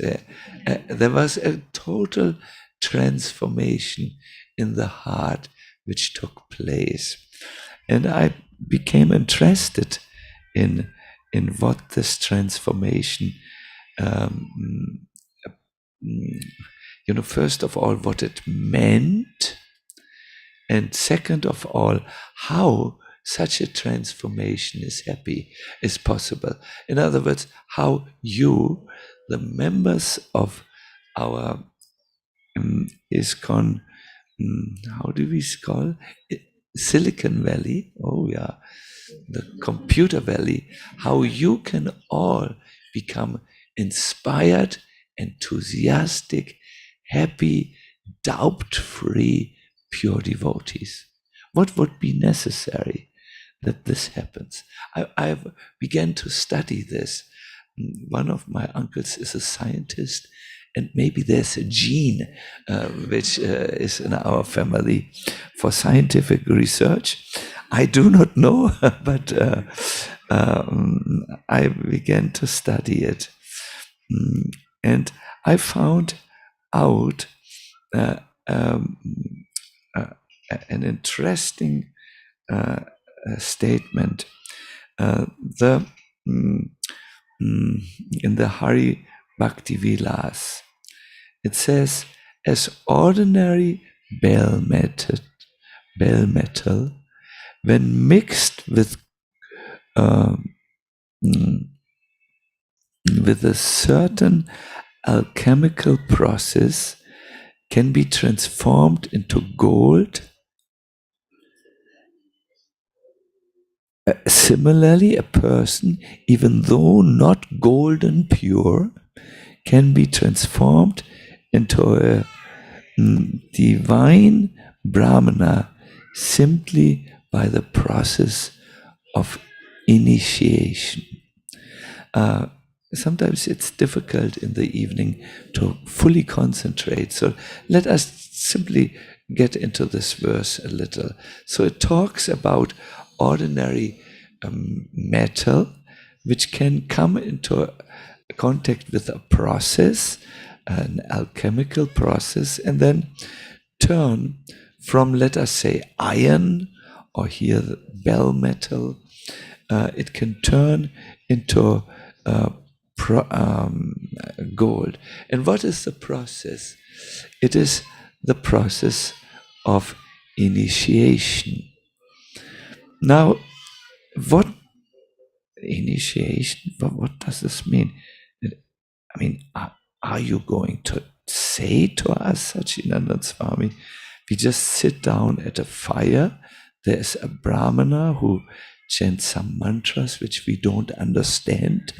There was a total transformation in the heart which took place. And I became interested in what this transformation, first of all, what it meant, and second of all, how such a transformation is possible. In other words, how you, the members of our ISKCON, how do we call it? Silicon Valley, the Computer Valley, how you can all become inspired, enthusiastic, happy, doubt-free, pure devotees. What would be necessary that this happens? I began to study this. One of my uncles is a scientist, and maybe there's a gene which is in our family for scientific research. I do not know, but I began to study it. And I found out an interesting statement. In the Hari Bhakti Vilas, it says, as ordinary bell metal, when mixed with a certain alchemical process, can be transformed into gold. Similarly, a person, even though not golden pure, can be transformed into a divine Brahmana simply by the process of initiation. Sometimes it's difficult in the evening to fully concentrate. So let us simply get into this verse a little. So it talks about ordinary metal, which can come into contact with a process, an alchemical process, and then turn from, let us say, iron, or here bell metal. It can turn into gold. And what is the process? It is the process of initiation. Now, what initiation? What does this mean? I mean, are you going to say to us, Sacinandana Swami, we just sit down at a fire, there's a Brahmana who chants some mantras which we don't understand,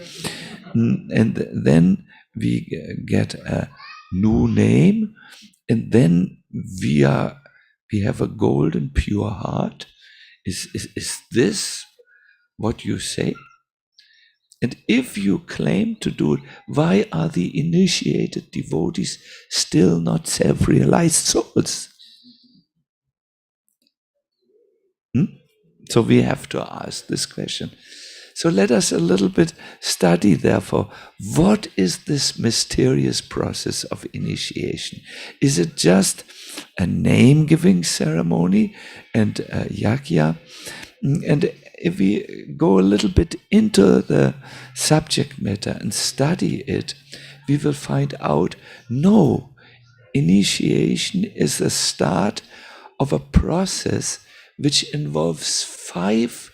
and then we get a new name, and then we have a golden pure heart? Is this what you say? And if you claim to do it, why are the initiated devotees still not self-realized souls? So we have to ask this question. So let us a little bit study, therefore, what is this mysterious process of initiation? Is it just a name-giving ceremony and a yajna? And if we go a little bit into the subject matter and study it, we will find out, no, initiation is the start of a process which involves 5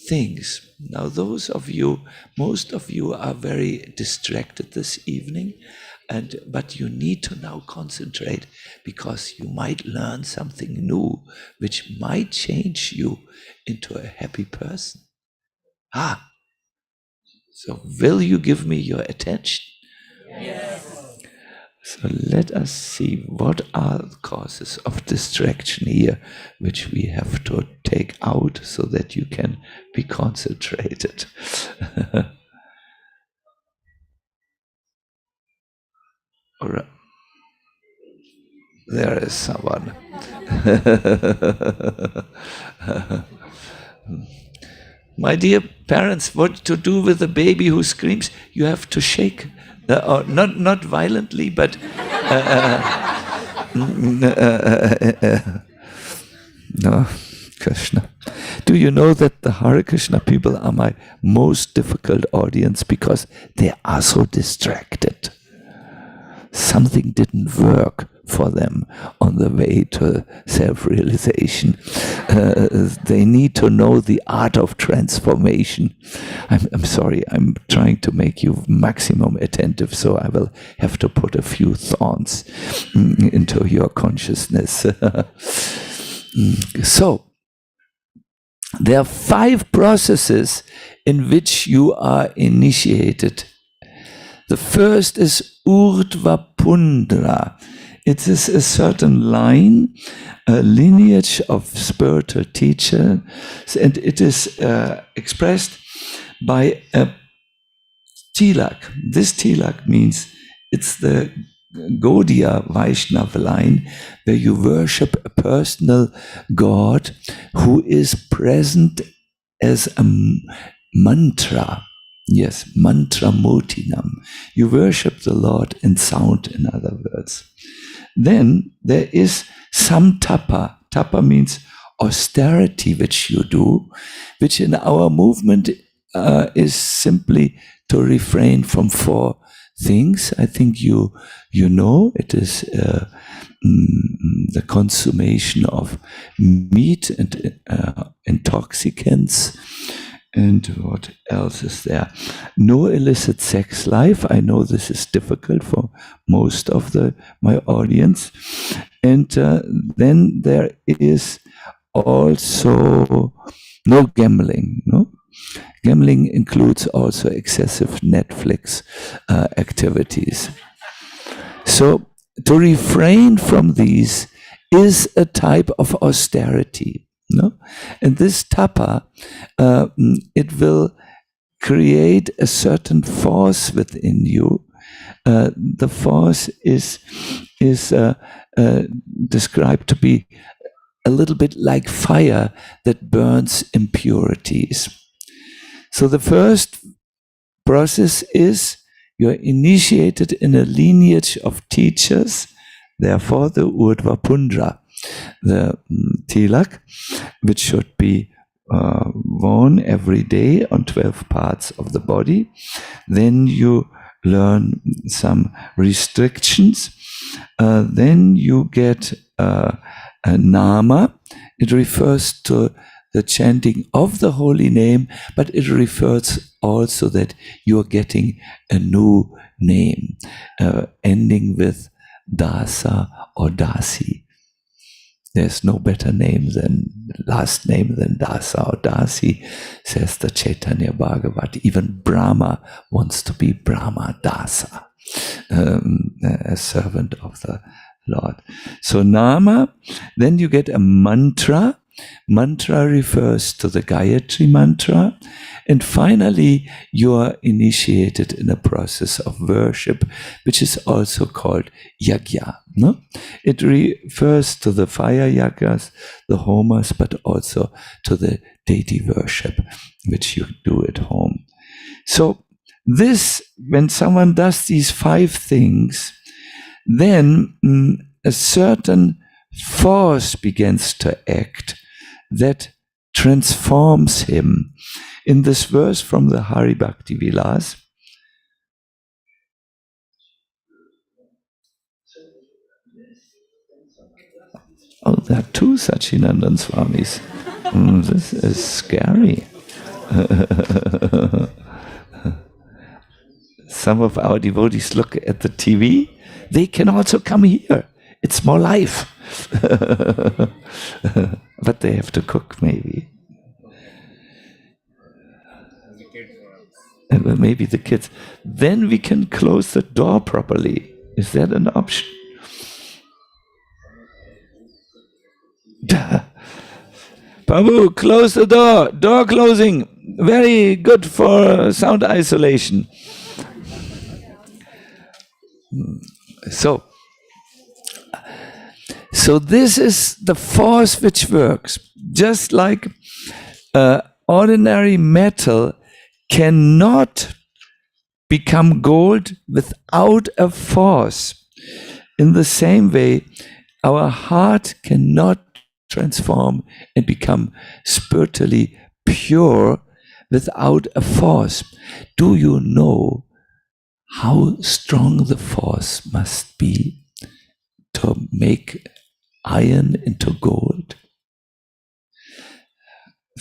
things. Now, most of you are very distracted this evening, but you need to now concentrate, because you might learn something new which might change you into a happy person. So will you give me your attention? Yes. So let us see what are the causes of distraction here, which we have to take out so that you can be concentrated. All right. There is someone. My dear parents, what to do with a baby who screams? You have to shake, or not violently, but no, Krishna. Do you know that the Hare Krishna people are my most difficult audience because they are so distracted? Something didn't work for them on the way to self-realization. They need to know the art of transformation. I'm sorry, I'm trying to make you maximum attentive, so I will have to put a few thorns into your consciousness. So, There are 5 processes in which you are initiated. The first is Urdhva Pundra. It is a certain line, a lineage of spiritual teachers, and it is expressed by a tilak. This tilak means it's the Gaudiya Vaishnava line where you worship a personal God who is present as a mantra. Yes, mantra motinam. You worship the Lord in sound, in other words. Then there is some tapa. Tapa means austerity which you do, which in our movement is simply to refrain from 4 things. I think you know it is the consummation of meat and intoxicants. And what else is there? No illicit sex life. I know this is difficult for most of my audience. And then there is also no gambling. No, gambling includes also excessive Netflix activities. So to refrain from these is a type of austerity. No? And this tapa, it will create a certain force within you. The force is described to be a little bit like fire that burns impurities. So the first process is you're initiated in a lineage of teachers, therefore the Urdhva Pundra, the tilak, which should be worn every day on 12 parts of the body. Then you learn some restrictions. Then you get a nama. It refers to the chanting of the holy name, but it refers also that you're getting a new name, ending with dasa or dasi. There's no better last name than Dasa or Dasi, says the Chaitanya Bhagavat. Even Brahma wants to be Brahma Dasa, a servant of the Lord. So Nama, then you get a mantra. Mantra refers to the Gayatri mantra. And finally, you are initiated in a process of worship, which is also called yajna. No? It refers to the fire yagas, the homas, but also to the deity worship, which you do at home. So this, when someone does these 5 things, then a certain force begins to act that transforms him. In this verse from the Hari Bhakti Vilas, oh, there are 2 Sacinandana Swamis. This is scary. Some of our devotees look at the TV. They can also come here. It's more life. But they have to cook, maybe. And maybe the kids. Then we can close the door properly. Is that an option? Prabhu, close the door. Door closing. Very good for sound isolation. So this is the force which works. Just like ordinary metal cannot become gold without a force. In the same way, our heart cannot transform and become spiritually pure without a force. Do you know how strong the force must be to make iron into gold?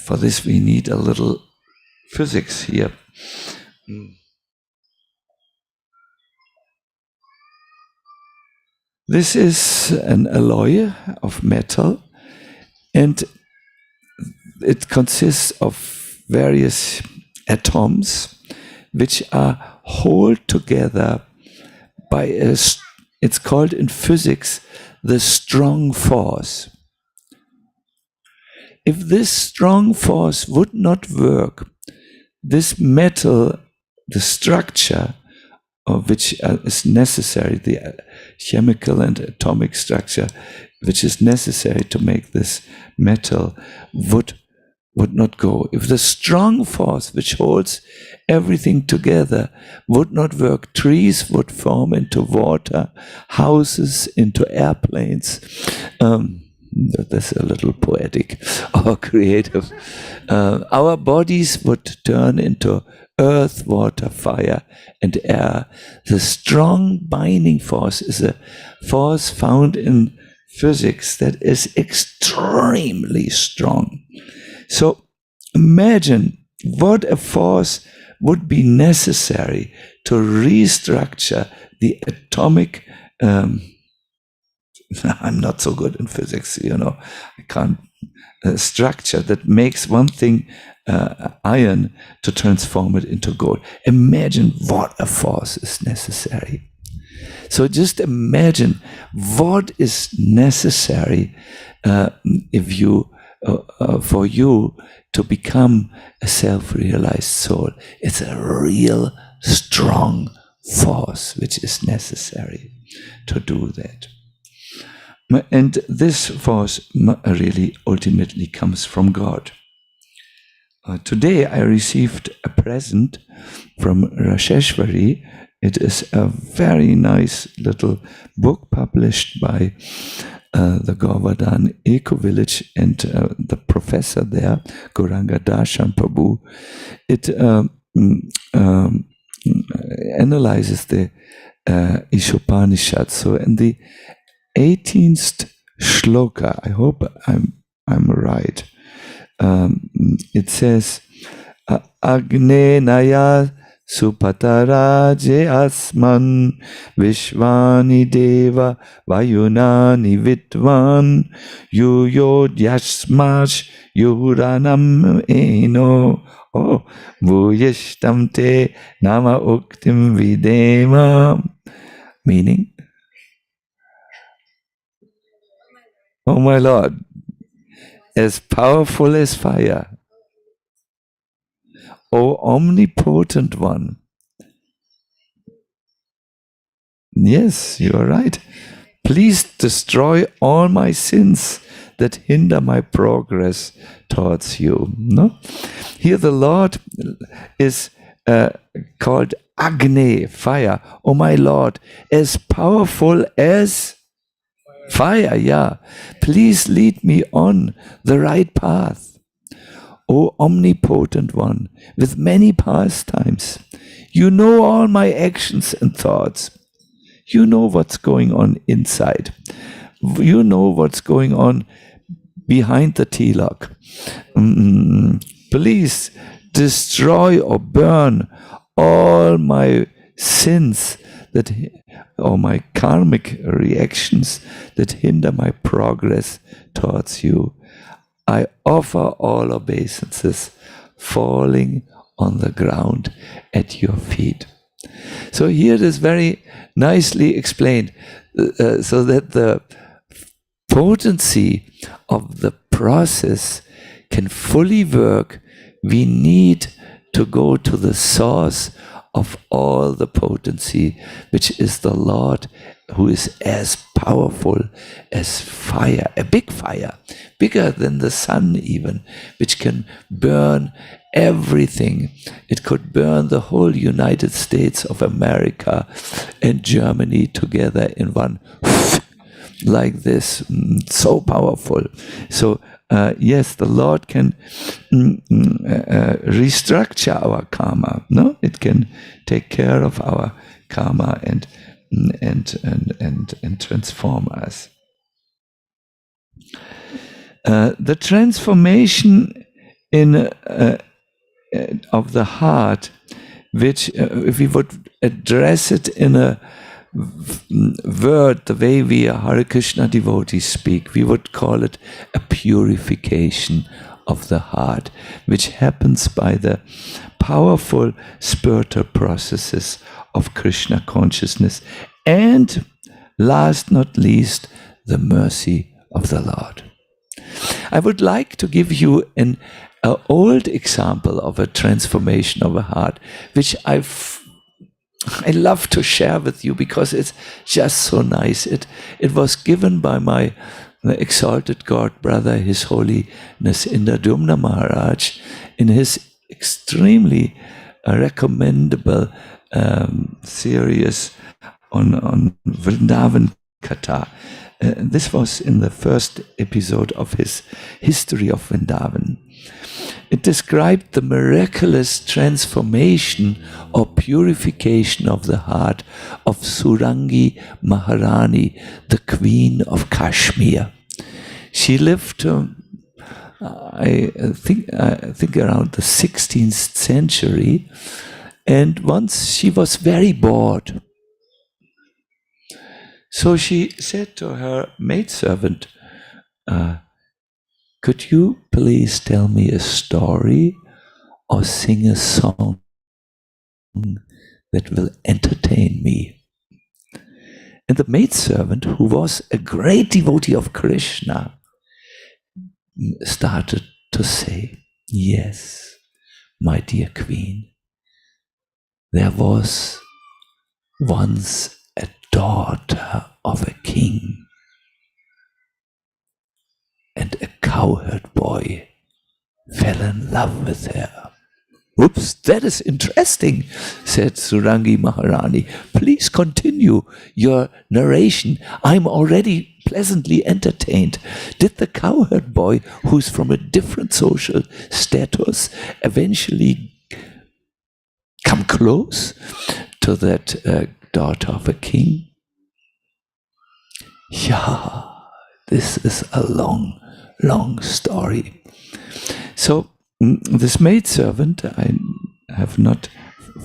For this we need a little physics here. This is an alloy of metal, and it consists of various atoms which are held together by it's called in physics the strong force. If this strong force would not work, this metal, the structure of which is necessary, the chemical and atomic structure which is necessary to make this metal would not go. If the strong force which holds everything together would not work, trees would form into water, houses into airplanes. That's a little poetic or creative. Our bodies would turn into earth, water, fire, and air. The strong binding force is a force found in physics that is extremely strong. So imagine what a force would be necessary to restructure the atomic I'm not so good in physics, I can't structure that makes one thing iron to transform it into gold. Imagine what a force is necessary. So just imagine what is necessary if you for you to become a self-realized soul. It's a real strong force which is necessary to do that. And this force really ultimately comes from God. Today I received a present from Rasheshwari. It is a very nice little book published by the Govardhan Eco Village and the professor there, Gauranga Darshan Prabhu. It analyzes the Ishopanishad. So in the 18th shloka, I hope I'm right. It says, Agne Naya Supataraje Asman Vishwani Deva Vayunani Vitvan Yuyod Yashmash Yuranam Eno Bhuyishtam Te Nama Uktim Videma. Meaning, oh my Lord, as powerful as fire, O omnipotent one. Yes, you are right. Please destroy all my sins that hinder my progress towards you. No? Here the Lord is called Agne, fire. Oh my Lord, as powerful as fire, yeah. Please lead me on the right path. O omnipotent one, with many pastimes, you know all my actions and thoughts. You know what's going on inside. You know what's going on behind the tilak. Please destroy or burn all my sins or my karmic reactions that hinder my progress towards you. I offer all obeisances, falling on the ground at your feet. So here it is very nicely explained, so that the potency of the process can fully work. We need to go to the source of all the potency, which is the Lord, who is as powerful as fire, a big fire, bigger than the sun even, which can burn everything. It could burn the whole United States of America and Germany together in one, like this, so powerful. So yes, the Lord can restructure our karma. No, it can take care of our karma and transform us. The transformation of the heart, which if we would address it in a word, the way we Hare Krishna devotees speak, we would call it a purification of the heart, which happens by the powerful spiritual processes of Krishna consciousness, and last not least, the mercy of the Lord. I would like to give you an old example of a transformation of a heart, which I love to share with you because it's just so nice. It was given by my exalted God brother, His Holiness Indradumna Maharaj, in his extremely recommendable series on Vrindavan Katha. This was in the first episode of his History of Vrindavan. It described the miraculous transformation or purification of the heart of Surangi Maharani, the Queen of Kashmir. She lived, I think around the 16th century, and once she was very bored. So she said to her maidservant, could you please tell me a story or sing a song that will entertain me? And the maidservant, who was a great devotee of Krishna, started to say, yes, my dear queen, there was once a daughter of a king, and a cowherd boy fell in love with her. Oops, that is interesting, said Surangi Maharani. Please continue your narration. I'm already pleasantly entertained. Did the cowherd boy, who's from a different social status, eventually come close to that daughter of a king? Yeah, this is a long story. So this maidservant, I have not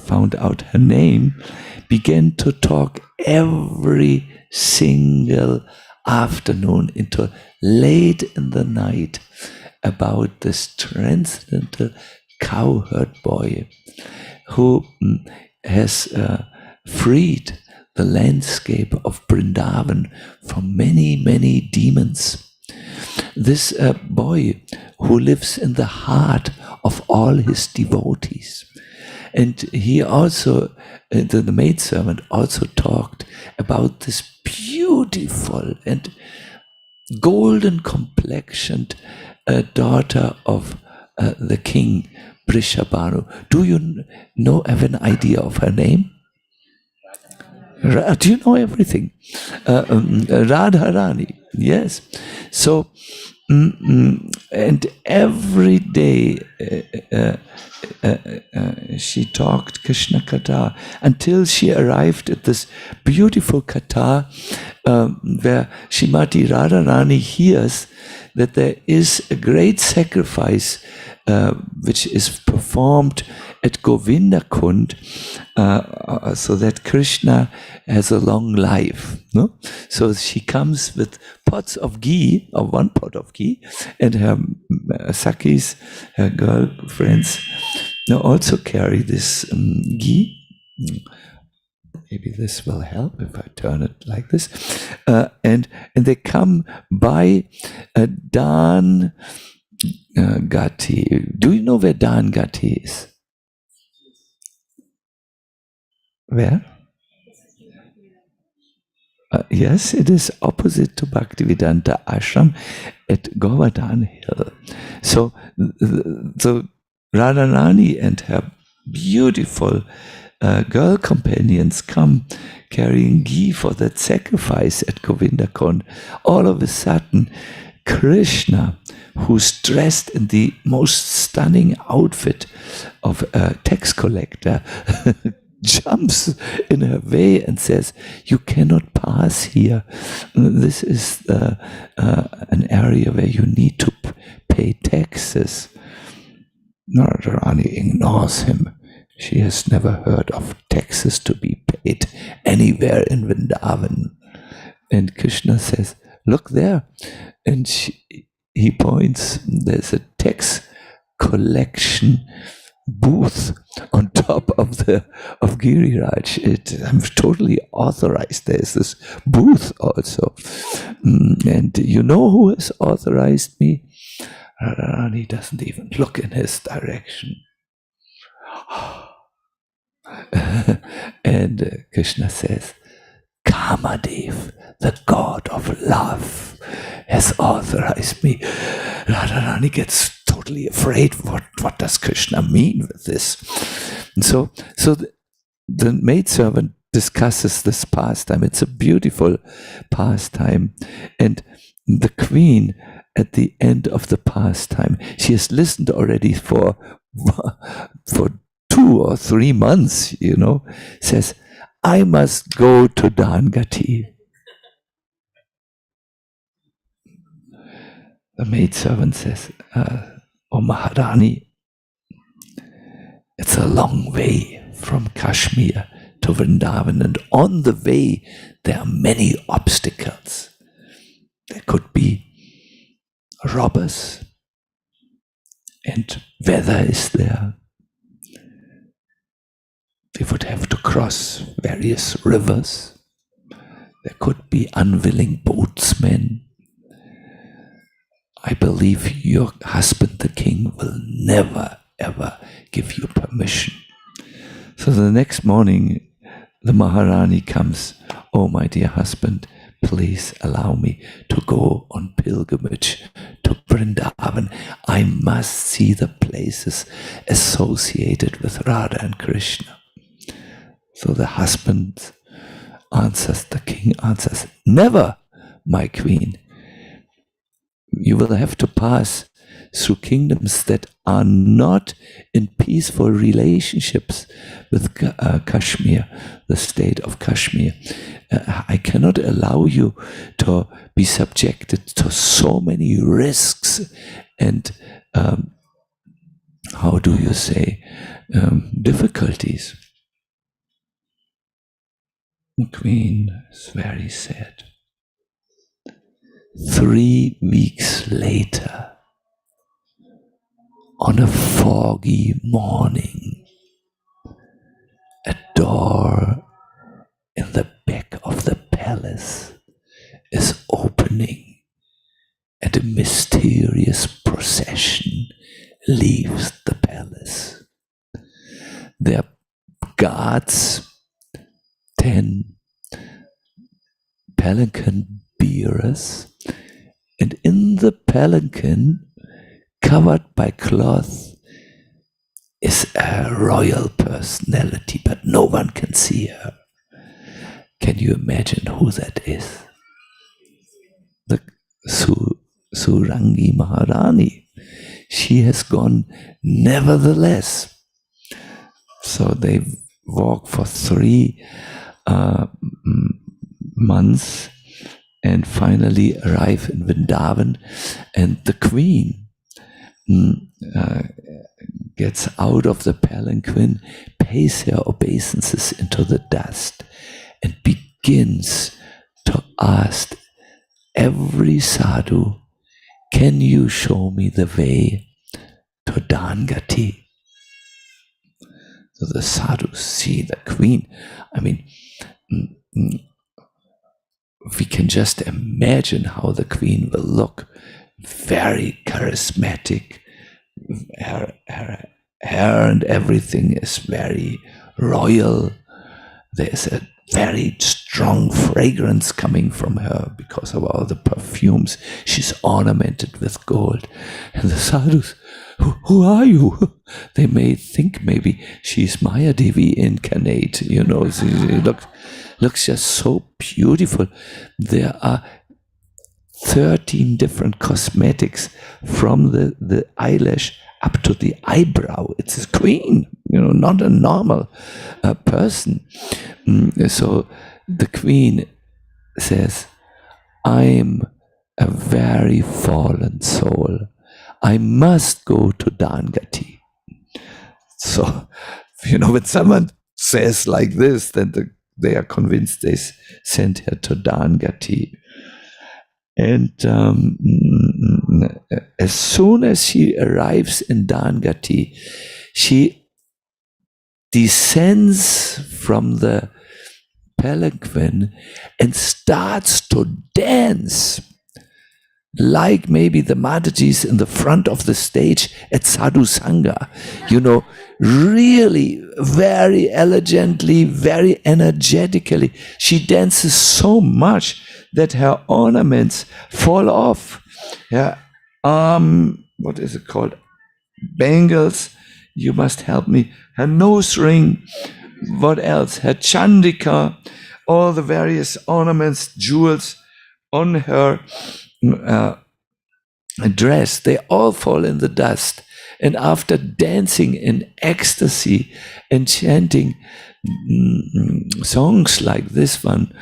found out her name, began to talk every single afternoon into late in the night about this transcendental cowherd boy who has freed the landscape of Vrindavan from many demons. This boy who lives in the heart of all his devotees. And he also, the maidservant also talked about this beautiful and golden complexioned daughter of the king, Brishabhanu. Do you have an idea of her name? Do you know everything? Radharani, yes. So, and every day she talked Krishna Katha until she arrived at this beautiful Katha where Srimati Radharani hears that there is a great sacrifice which is performed at Govinda Kund so that Krishna has a long life. No? So she comes with pots of ghee, or one pot of ghee, and her Sakis, her girlfriends, also carry this ghee. Maybe this will help if I turn it like this. And they come by Dan Gati. Do you know where Dan Gati is? Where? Yes, it is opposite to Bhaktivedanta Ashram at Govardhan Hill. So Radharani and her beautiful girl companions come carrying ghee for that sacrifice at Govinda Kund. All of a sudden, Krishna, who's dressed in the most stunning outfit of a tax collector, jumps in her way and says, you cannot pass here. This is an area where you need to pay taxes. Radharani ignores him. She has never heard of taxes to be paid anywhere in Vrindavan. And Krishna says, look there. And he points, there's a tax collection booth on top of Giriraj. I'm totally authorized. There's this booth also. And you know who has authorized me? Maharani doesn't even look in his direction. And Krishna says, Kamadev, the god of love, has authorized me. Radharani gets totally afraid. What does Krishna mean with this? And so the maidservant discusses this pastime. It's a beautiful pastime. And the queen, at the end of the pastime, she has listened already for 2 or 3 months, says, I must go to Dangati. The maidservant says, Oh Maharani, it's a long way from Kashmir to Vrindavan, and on the way there are many obstacles. There could be robbers, and weather is there. We would have to cross various rivers. There could be unwilling boatsmen. I believe your husband, the king, will never, ever give you permission. So the next morning, the Maharani comes. Oh, my dear husband, please allow me to go on pilgrimage to Vrindavan. I must see the places associated with Radha and Krishna. So the husband answers, the king answers, never, my queen. You will have to pass through kingdoms that are not in peaceful relationships with Kashmir, the state of Kashmir. I cannot allow you to be subjected to so many risks and, how do you say, difficulties. The queen is very sad. 3 weeks later, on a foggy morning, a door in the back of the palace is opening and a mysterious procession leaves the palace. There are guards, 10 palanquin bearers, and in the palanquin, covered by cloth, is a royal personality, but no one can see her. Can you imagine who that is? The Surangi Maharani. She has gone nevertheless. So they walk for 3 months and finally arrive in Vrindavan, and the queen gets out of the palanquin, pays her obeisances into the dust, and begins to ask every sadhu, can you show me the way to Dangati? So the sadhus see the queen. I mean, we can just imagine how the queen will look. Very charismatic. Her hair and everything is very royal. There's a very strong fragrance coming from her because of all the perfumes. She's ornamented with gold. And the sadhus, who are you? They may think maybe she's Maya Devi incarnate, She looks just so beautiful. There are 13 different cosmetics from the eyelash up to the eyebrow. It's a queen, not a normal person. So the queen says, I'm a very fallen soul. I must go to Dangati. So, when someone says like this, then they are convinced they sent her to Dangati. And as soon as she arrives in Dangati, she descends from the palanquin and starts to dance like maybe the Matajis in the front of the stage at Sadhu Sangha, really very elegantly, very energetically. She dances so much that her ornaments fall off. Her what is it called? Bangles, you must help me. Her nose ring, what else? Her chandika, all the various ornaments, jewels on her dress, they all fall in the dust. And after dancing in ecstasy and chanting songs like this one,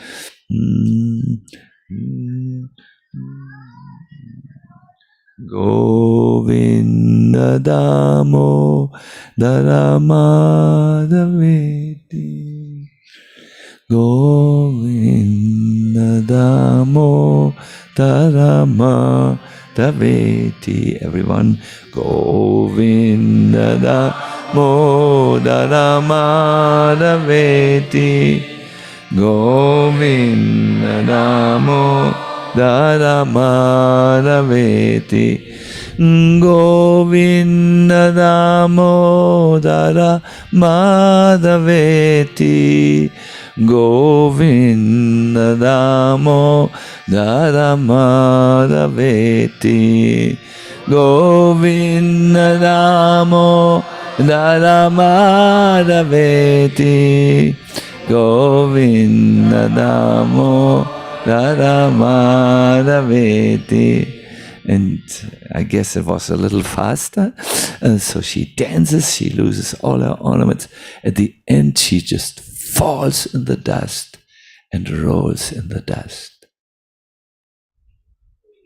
Govinda Damo Daramadaveti, Govinda Damo Daramadaveti. Everyone, Govinda Damo Daramadaveti, Govinda Damo Daramadaveti, Govinda Damodara Madhaveti, Govinda Damodara Madhaveti, Govinda Damodara Madhaveti, Govinda Damodara Madhaveti. And I guess it was a little faster. So she dances, she loses all her ornaments. At the end, she just falls in the dust and rolls in the dust.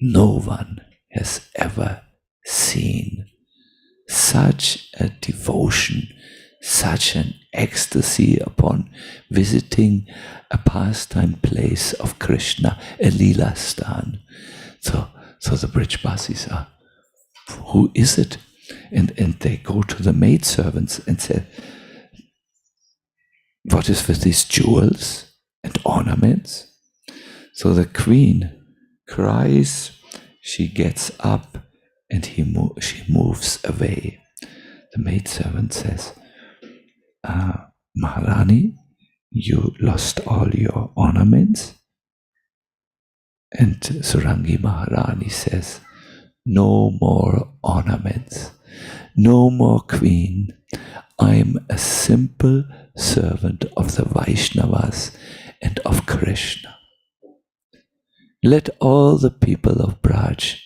No one has ever seen such a devotion, such an ecstasy upon visiting a pastime place of Krishna, a Leela Stan. So the Brijbasis are, who is it? And they go to the maidservants and say, what is with these jewels and ornaments? So the queen cries, she gets up, and she moves away. The maidservant says, Maharani, you lost all your ornaments? And Surangi Maharani says, no more ornaments, no more queen. I'm a simple servant of the Vaishnavas and of Krishna. Let all the people of Braj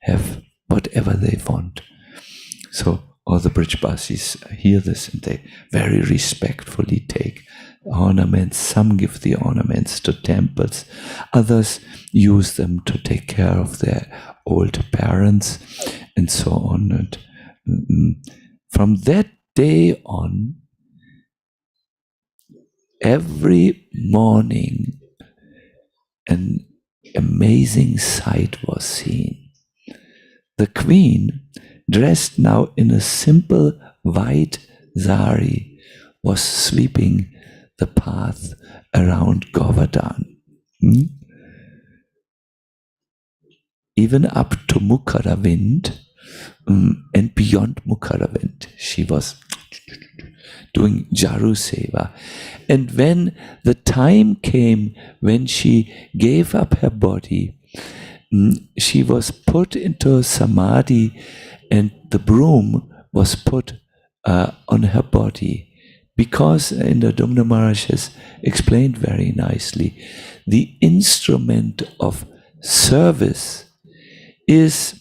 have whatever they want. So all the Brijbasis hear this and they very respectfully take ornaments. Some give the ornaments to temples. Others use them to take care of their old parents and so on. And from that day on, every morning an amazing sight was seen. The queen, dressed now in a simple white sari, was sweeping the path around Govardhan. Even up to Mukharavind and beyond Mukharavind, she was doing Jaru Seva. And when the time came when she gave up her body, she was put into a samadhi, and the broom was put on her body. Because, and Domna Maharaj has explained very nicely, the instrument of service is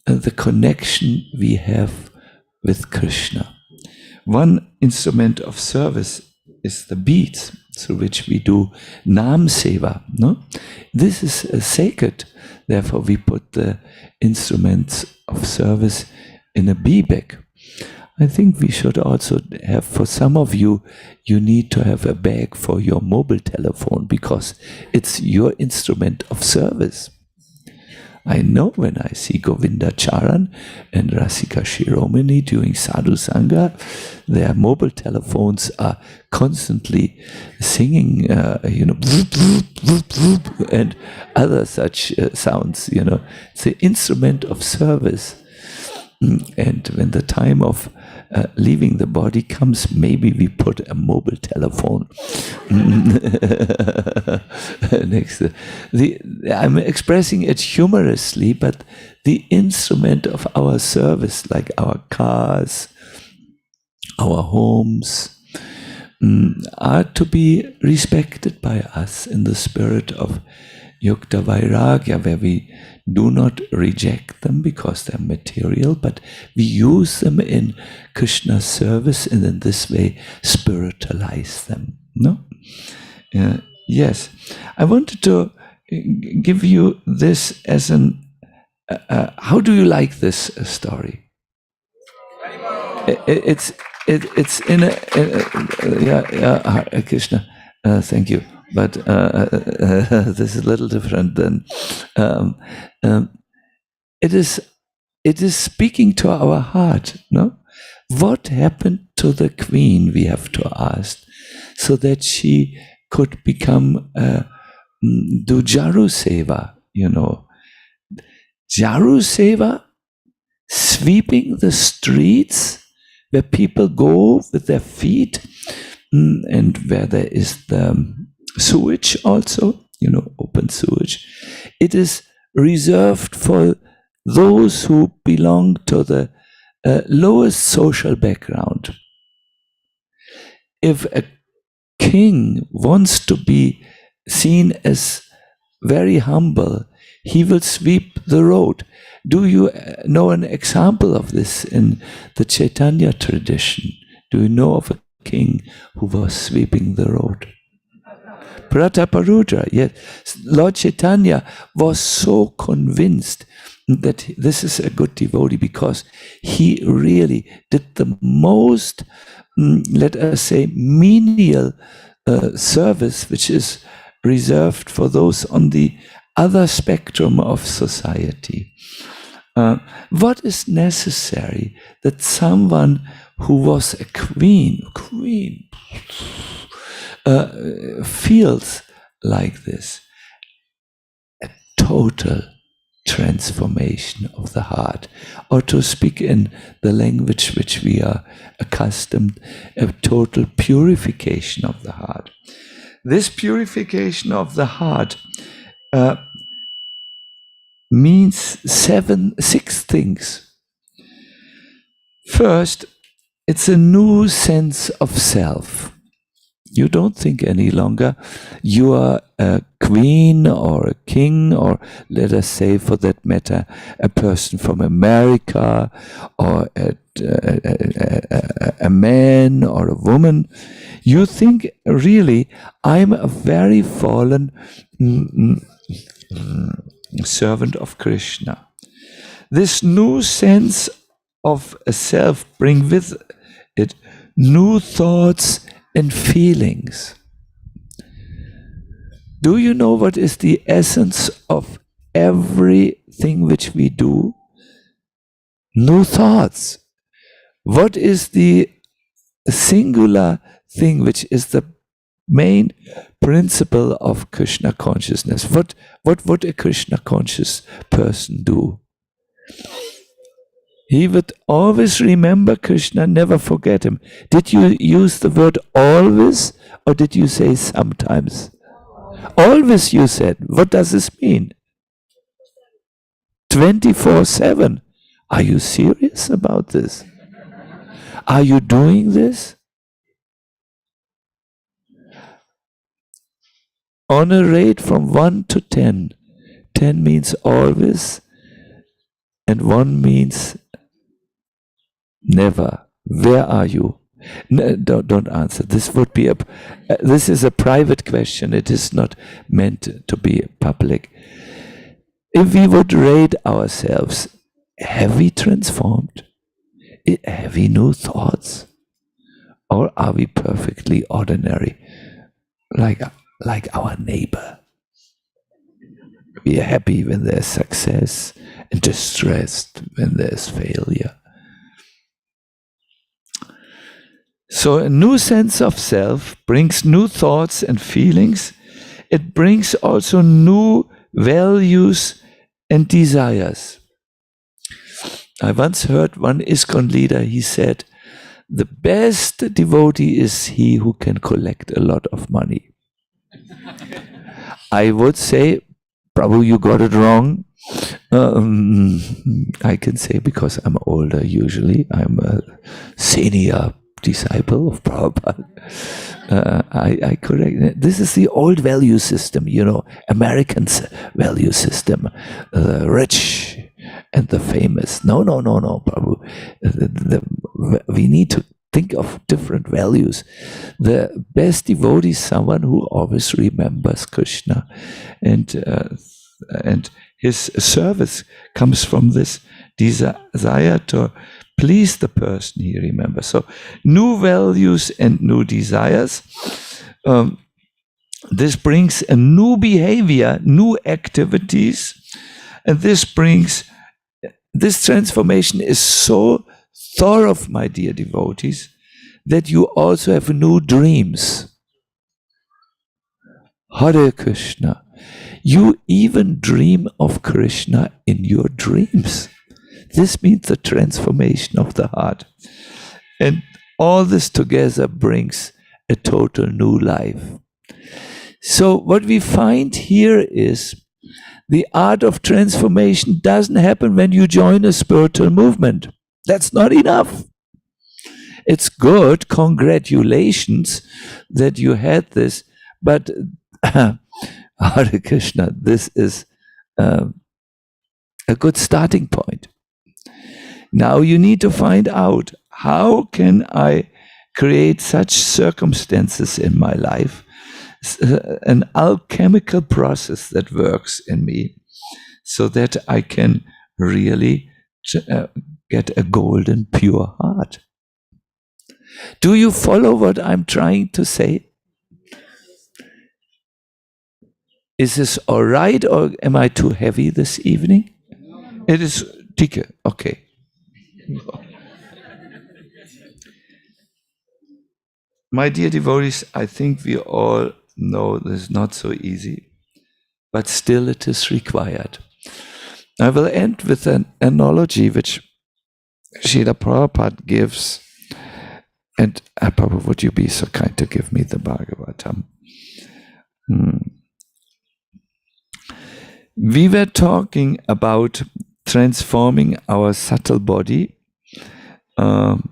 the connection we have with Krishna. One instrument of service is the beads through which we do Nam Seva. No? This is sacred. Therefore, we put the instruments of service in a bee bag. I think we should also have, for some of you, you need to have a bag for your mobile telephone because it's your instrument of service. I know when I see Govinda Charan and Rasika Shiromani doing sadhu sangha, their mobile telephones are constantly singing, and other such sounds. It's the instrument of service. And when the time of leaving the body comes, maybe we put a mobile telephone next. I'm expressing it humorously, but the instrument of our service, like our cars, our homes, are to be respected by us in the spirit of Yukta Vairagya, where we do not reject them because they're material, but we use them in Krishna's service and in this way spiritualize them. No? Yes. I wanted to give you this as an... how do you like this story? It's in a... Krishna, thank you. But this is a little different than it is speaking to our heart. No, what happened to the queen? We have to ask, so that she could become do Jaru Seva. Jaru Seva, sweeping the streets where people go with their feet, and where there is the sewage also, open sewage. It is reserved for those who belong to the lowest social background. If a king wants to be seen as very humble, he will sweep the road. Do you know an example of this in the Chaitanya tradition? Do you know of a king who was sweeping the road? Prataparudra, yes. Lord Chaitanya was so convinced that this is a good devotee because he really did the most, let us say, menial service, which is reserved for those on the other spectrum of society. What is necessary that someone who was a queen, feels like this? A total transformation of the heart, or to speak in the language which we are accustomed, a total purification of the heart. This purification of the heart means six things. First, it's a new sense of self. You don't think any longer you are a queen or a king, or let us say, for that matter, a person from America, or a man or a woman. You think, really, I'm a very fallen servant of Krishna. This new sense of a self brings with it new thoughts and feelings. Do you know what is the essence of everything which we do? New thoughts. What is the singular thing which is the main principle of Krishna consciousness? What would a Krishna conscious person do? He would always remember Krishna, never forget him. Did you use the word always, or did you say sometimes? Always, you said. What does this mean? 24/7. Are you serious about this? Are you doing this? On a rate from 1 to 10. 10 means always, and 1 means never. Where are you? No, don't answer. This would be this is a private question. It is not meant to be public. If we would rate ourselves, have we transformed? Have we new thoughts? Or are we perfectly ordinary, like our neighbor? We are happy when there's success and distressed when there's failure. So a new sense of self brings new thoughts and feelings. It brings also new values and desires. I once heard one ISKCON leader, he said, the best devotee is he who can collect a lot of money. I would say, Prabhu, you got it wrong. I can say because I'm older usually. I'm a senior disciple of Prabhupada. I correct. This is the old value system, Americans' value system. The rich and the famous. No, Prabhu. We need to think of different values. The best devotee is someone who always remembers Krishna, and his service comes from this desire to please the person he remembers. So new values and new desires. This brings a new behavior, new activities, and this transformation is so thorough, my dear devotees, that you also have new dreams. Hare Krishna. You even dream of Krishna in your dreams. This means the transformation of the heart. And all this together brings a total new life. So what we find here is the art of transformation doesn't happen when you join a spiritual movement. That's not enough. It's good, congratulations that you had this, but Hare Krishna, this is a good starting point. Now you need to find out, how can I create such circumstances in my life, an alchemical process that works in me, so that I can really get a golden, pure heart. Do you follow what I'm trying to say? Is this all right, or am I too heavy this evening? It is, Tika, okay. My dear devotees, I think we all know this is not so easy, but still it is required. I will end with an analogy which Srila Prabhupada gives, and Prabhupada, would you be so kind to give me the Bhagavatam? We were talking about transforming our subtle body and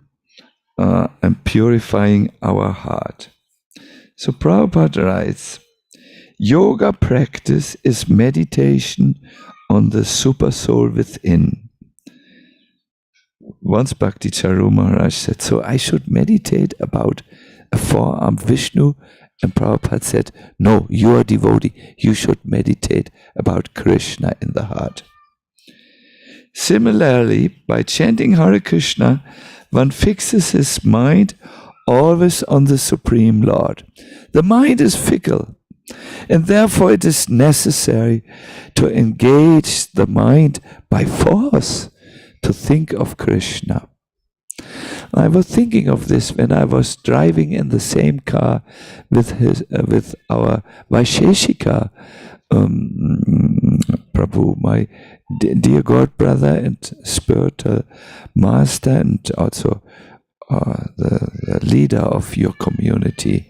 purifying our heart. So Prabhupada writes, yoga practice is meditation on the super soul within. Once Bhakti Charu Maharaj said, so I should meditate about a four-armed Vishnu, and Prabhupada said, no, you are a devotee, you should meditate about Krishna in the heart. Similarly, by chanting Hare Krishna, one fixes his mind always on the Supreme Lord. The mind is fickle, and therefore it is necessary to engage the mind by force to think of Krishna. I was thinking of this when I was driving in the same car with our Vaisheshika Prabhu, my dear God brother and spiritual master, and also the leader of your community.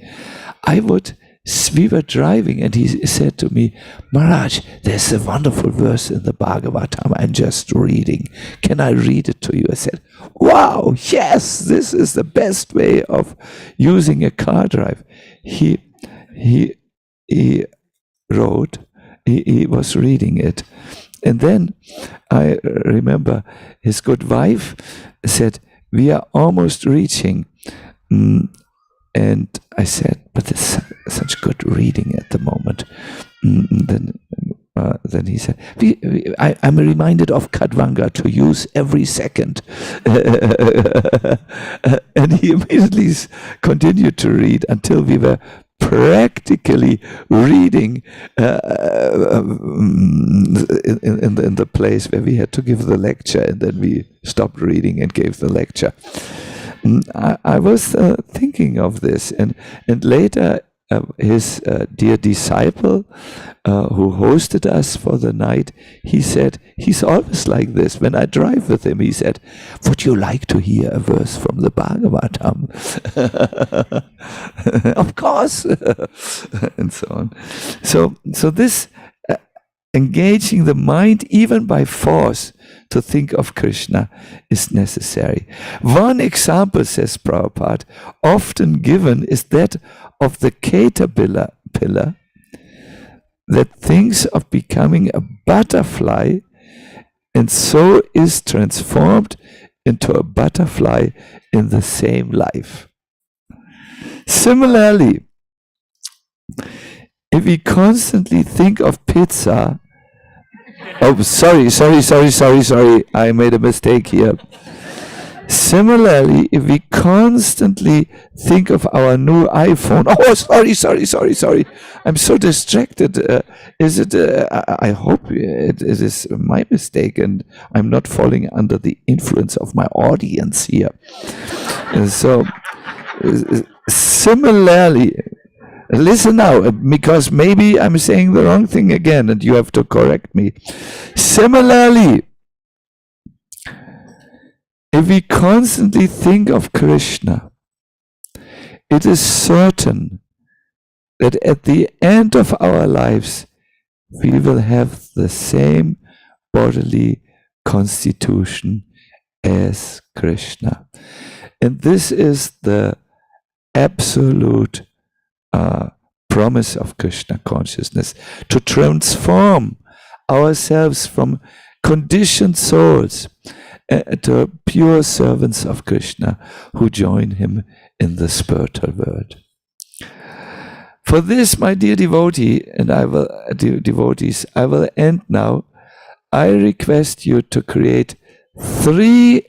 We were driving, and he said to me, Maharaj, there's a wonderful verse in the Bhagavatam I'm just reading. Can I read it to you? I said, wow, yes, this is the best way of using a car drive. He was reading it. And then I remember his good wife said, we are almost reaching. And I said, but it's such good reading at the moment. Then he said, I'm reminded of Kadvanga, to use every second. And he immediately continued to read until we were practically reading in the place where we had to give the lecture, and then we stopped reading and gave the lecture. I was thinking of this, and later his dear disciple who hosted us for the night, he said, he's always like this. When I drive with him, he said, would you like to hear a verse from the Bhagavatam? Of course. And so on. So this engaging the mind even by force to think of Krishna is necessary. One example, says Prabhupada, often given is that of the caterpillar that thinks of becoming a butterfly and so is transformed into a butterfly in the same life. Similarly, if we constantly think of pizza, oh, sorry, I made a mistake here. Similarly, if we constantly think of our new iPhone, oh, sorry, I'm so distracted. Is it? I hope it is my mistake, and I'm not falling under the influence of my audience here. And so, similarly, listen now, because maybe I'm saying the wrong thing again, and you have to correct me. Similarly, if we constantly think of Krishna, it is certain that at the end of our lives, we will have the same bodily constitution as Krishna. And this is the absolute promise of Krishna consciousness, to transform ourselves from conditioned souls to pure servants of Krishna who join him in the spiritual world. For this, my dear devotee, and devotees, I will end now. I request you to create 3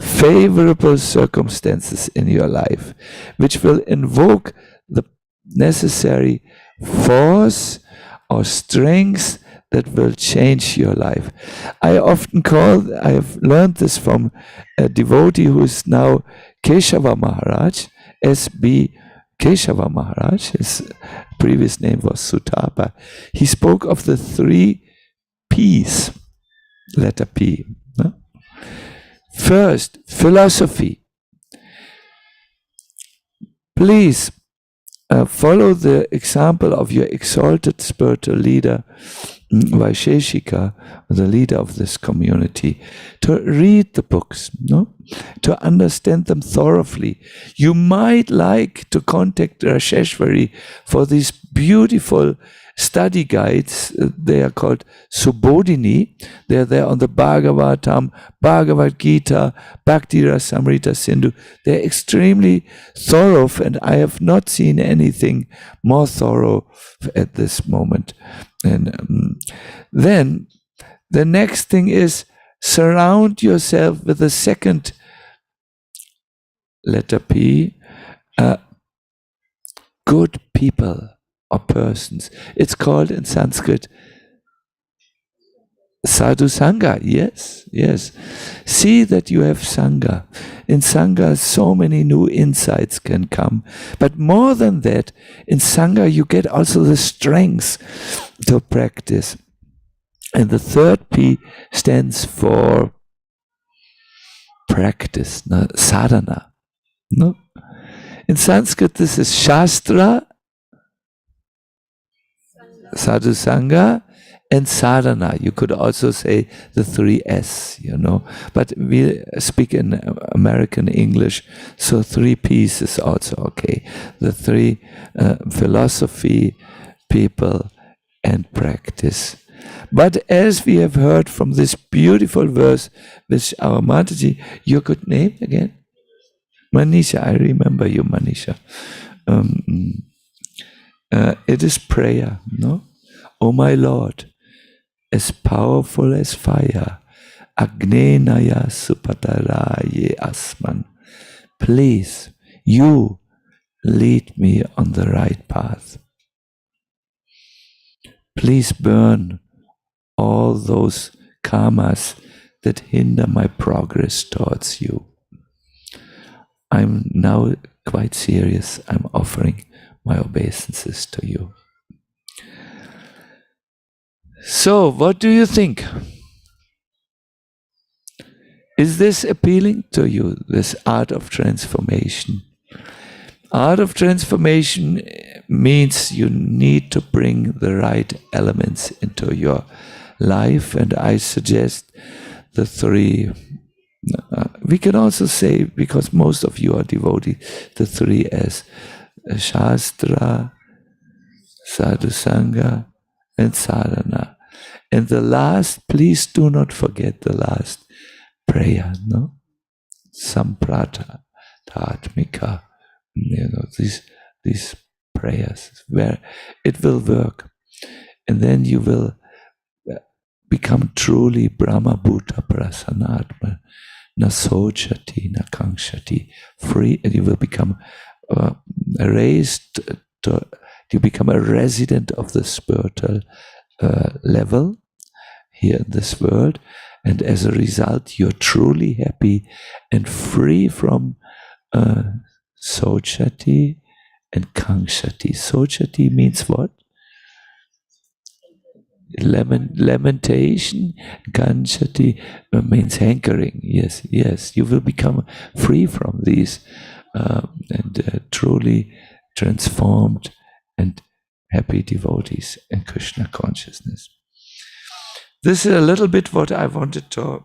favorable circumstances in your life, which will invoke the necessary force or strength that will change your life. I have learned this from a devotee who is now Keshava Maharaj, S.B. Keshava Maharaj. His previous name was Sutapa. He spoke of the 3 P's, letter P. No? First, philosophy. Please follow the example of your exalted spiritual leader, Vaisheshika, the leader of this community, to read the books, no? To understand them thoroughly. You might like to contact Rasheshwari for these beautiful study guides. They are called Subodhini. They are there on the Bhagavatam, Bhagavad Gita, Bhakti Rasamrita Sindhu. They're extremely thorough, and I have not seen anything more thorough at this moment. And then the next thing is surround yourself with the second letter P, good people or persons. It's called in Sanskrit Sadhu Sangha. Yes. See that you have Sangha. In Sangha, so many new insights can come. But more than that, in Sangha, you get also the strength to practice. And the third P stands for practice, no? Sadhana. No? In Sanskrit, this is Shastra, Sadhu Sangha, and sadhana. You could also say the 3 S, but we speak in American English, so 3 P's is also okay. The 3 philosophy, people, and practice. But as we have heard from this beautiful verse, which our Mataji, your good name again? Manisha, I remember you, Manisha. It is prayer, no? Oh my Lord, as powerful as fire, Agnenaya Supataraye Asman. Please, you lead me on the right path. Please burn all those karmas that hinder my progress towards you. I'm now quite serious. I'm offering my obeisances to you. So, what do you think? Is this appealing to you, this art of transformation? Art of transformation means you need to bring the right elements into your life, and I suggest the three. We can also say, because most of you are devotees, the three as Shastra, Sadhusanga, and Sadhana. And the last, please do not forget the last prayer, no? Samprata, Tatmika, these prayers, where it will work. And then you will become truly Brahma Bhuta Prasanatma, na sochati, na kangshati, free, and you will become raised to, you become a resident of the spiritual level here in this world, and as a result you're truly happy and free from sochati and kangshati. Sochati means what? Lamentation. Kangshati means hankering. Yes, you will become free from these and truly transformed and happy devotees in Krishna consciousness. This is a little bit what I wanted to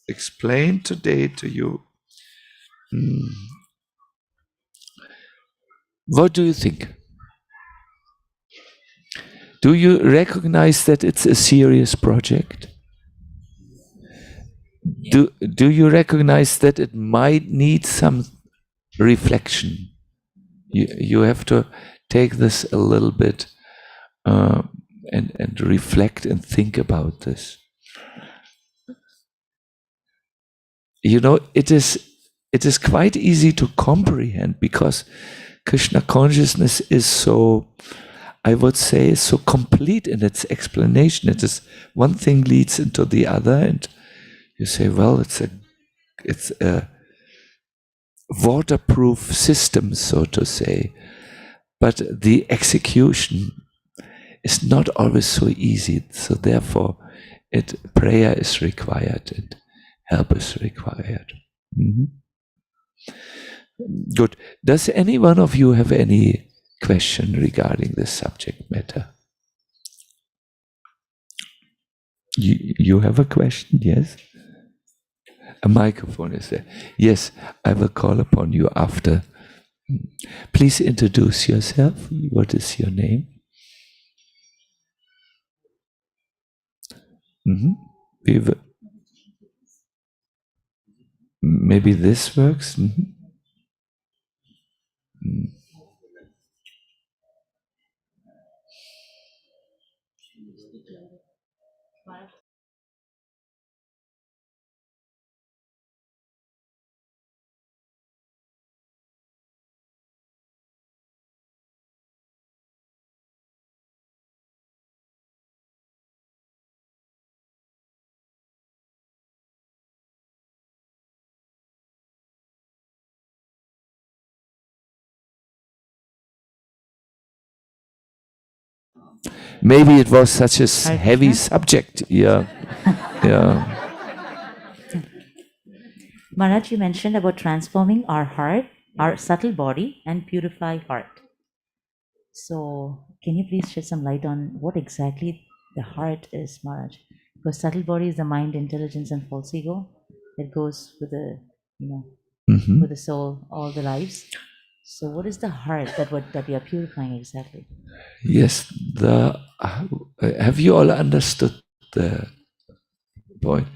explain today to you. What do you think? Do you recognize that it's a serious project? Do you recognize that it might need some reflection? You have to take this a little bit and reflect and think about this. You know, it is quite easy to comprehend because Krishna consciousness is so, I would say, so complete in its explanation. It is one thing leads into the other, and you say, well, it's a waterproof system, so to say. But the execution is not always so easy. So therefore, prayer is required and help is required. Mm-hmm. Good. Does any one of you have any question regarding this subject matter? You have a question, yes? A microphone is there. Yes, I will call upon you after. Please introduce yourself. What is your name? Mm-hmm. Maybe this works. Mm-hmm. Maybe it was such a heavy subject. Yeah. Maharaj, you mentioned about transforming our heart, our subtle body, and purify heart. So, can you please shed some light on what exactly the heart is, Maharaj? Because subtle body is the mind, intelligence, and false ego that goes with the, with the soul, all the lives. So, what is the heart that we are purifying exactly? Yes. Have you all understood the point?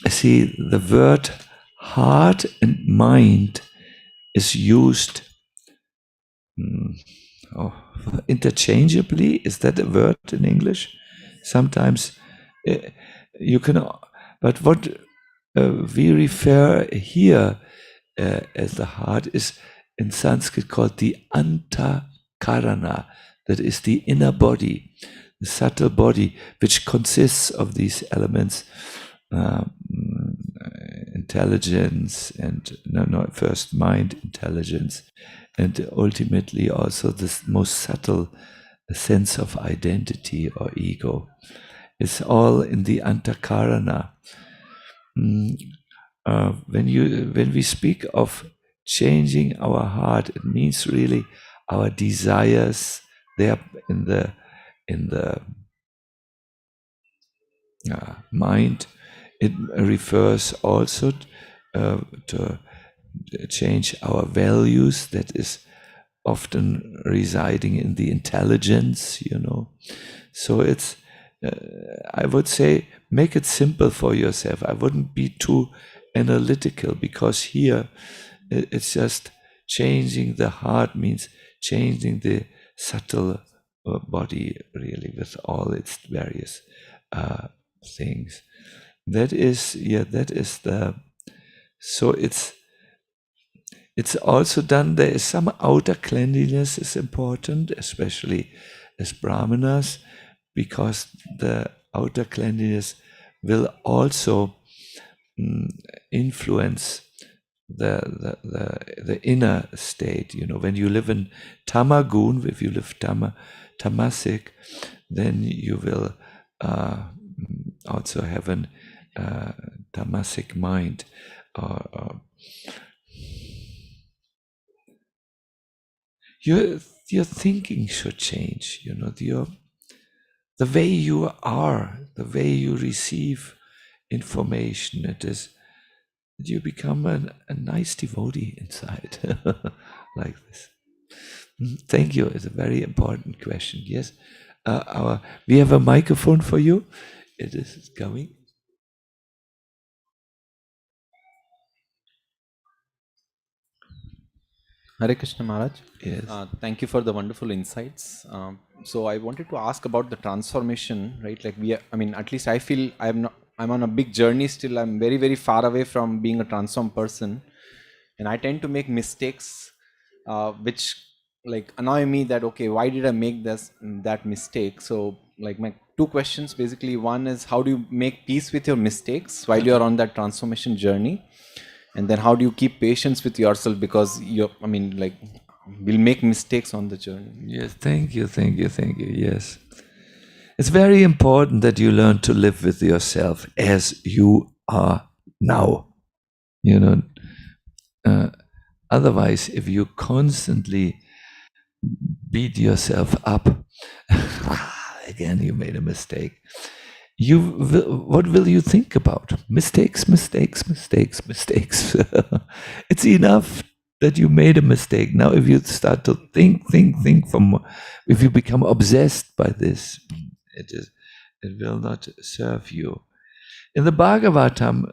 See, the word heart and mind is used interchangeably. Is that a word in English? Sometimes you can, but what we refer here as the heart is in Sanskrit called the Antakarana, that is the inner body, the subtle body, which consists of these elements, intelligence and first mind, intelligence, and ultimately also this most subtle sense of identity or ego. It's all in the Antakarana. When we speak of changing our heart, it means really our desires. They are in the mind. It refers also to change our values. That is often residing in the intelligence, So it's, I would say, make it simple for yourself. I wouldn't be too analytical, because here it's just changing the heart means changing the subtle body, really, with all its various things. That is the, so it's also done. There is some outer cleanliness is important, especially as Brahmanas, because the outer cleanliness will also influence the inner state. When you live in Tamagun, if you live tamasic, then you will also have an tamasic mind. Your thinking should change. The way you are, the way you receive information. It is that you become a nice devotee inside, like this. Thank you. It's a very important question. Yes, we have a microphone for you. It is coming. Hare Krishna Maharaj. Yes. Thank you for the wonderful insights. So I wanted to ask about the transformation, right? Like at least I feel I'm on a big journey still. I'm very, very far away from being a transformed person. And I tend to make mistakes, which like annoy me that, okay, why did I make that mistake? So like my two questions, basically, one is, how do you make peace with your mistakes while you're on that transformation journey? And then how do you keep patience with yourself, because we'll make mistakes on the journey. Yes, thank you. Yes. It's very important that you learn to live with yourself as you are now. Otherwise, if you constantly beat yourself up, again, you made a mistake. What will you think about? Mistakes. It's enough that you made a mistake. Now, if you start to think if you become obsessed by this, it will not serve you. In the Bhagavatam,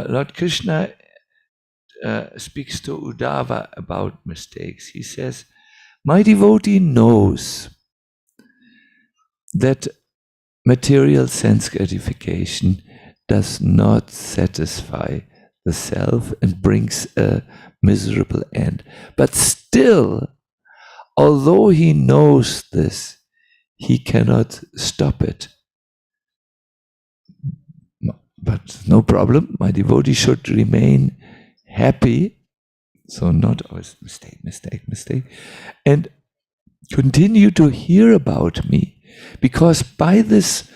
Lord Krishna speaks to Uddhava about mistakes. He says, my devotee knows that material sense gratification does not satisfy the self and brings a miserable end. But still, although he knows this, he cannot stop it. But no problem, my devotee should remain happy. So not always mistake, and continue to hear about me. Because by this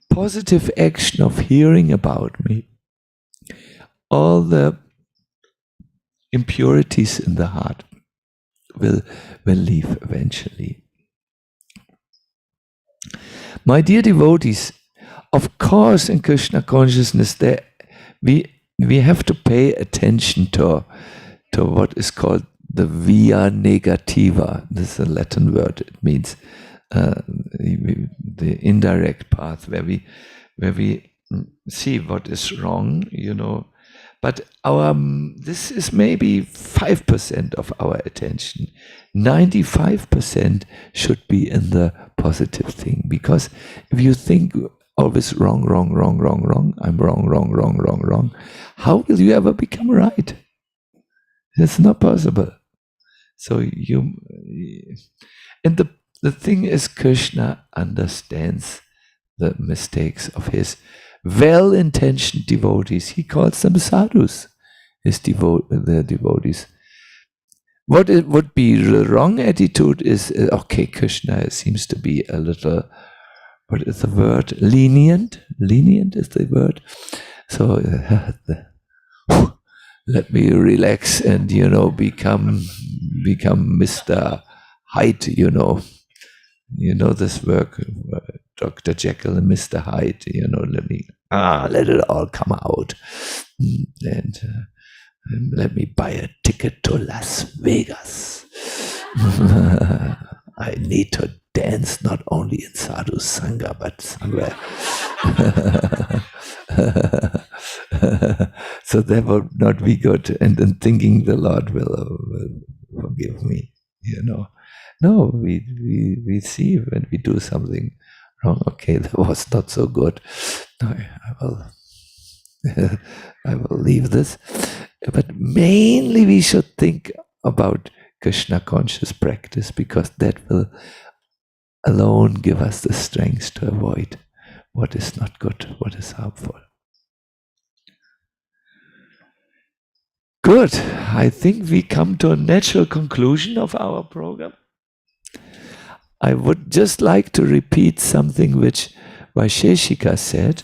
positive action of hearing about me, all the impurities in the heart will leave eventually. My dear devotees, of course in Krishna consciousness we have to pay attention to what is called the via negativa. This is a Latin word. It means the indirect path where we see what is wrong, But this is maybe 5% of our attention. 95% should be in the positive thing. Because if you think always wrong, I'm wrong, how will you ever become right? It's not possible. So and the thing is, Krishna understands the mistakes of his well-intentioned devotees. He calls them sadhus, the devotees. What it would be the wrong attitude is, okay, Krishna seems to be a little, what is the word? Lenient? Lenient is the word. So let me relax and, become Mr. Hyde, You know this work, Dr. Jekyll and Mr. Hyde, let it all come out. And let me buy a ticket to Las Vegas. I need to dance not only in Sadhu Sangha, but somewhere. So that would not be good. And then thinking the Lord will forgive me, No, we see when we do something wrong. Okay, that was not so good. No, I will leave this. But mainly we should think about Krishna conscious practice, because that will alone give us the strength to avoid what is not good, what is harmful. Good. I think we come to a natural conclusion of our program. I would just like to repeat something which Vaisheshika said.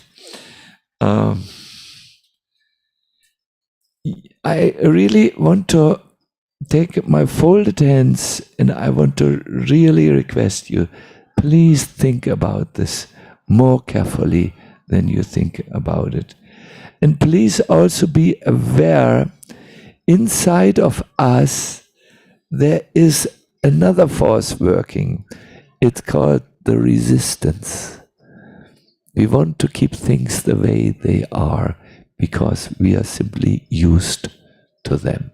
I really want to take my folded hands and I want to really request you, please think about this more carefully than you think about it. And please also be aware, inside of us, there is another force working. It's called the resistance. We want to keep things the way they are, because we are simply used to them,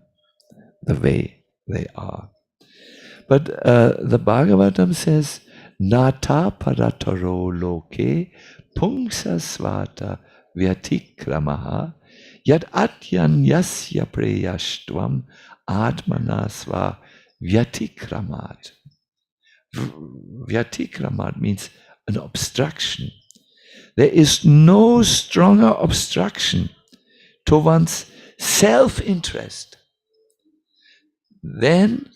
the way they are. But the Bhagavatam says, Nata parataro loke pungsa svata vyatikramaha yad atyan yasya preyashtvam atmanasva vyatikramat. Vyatikramat means an obstruction. There is no stronger obstruction to one's self-interest than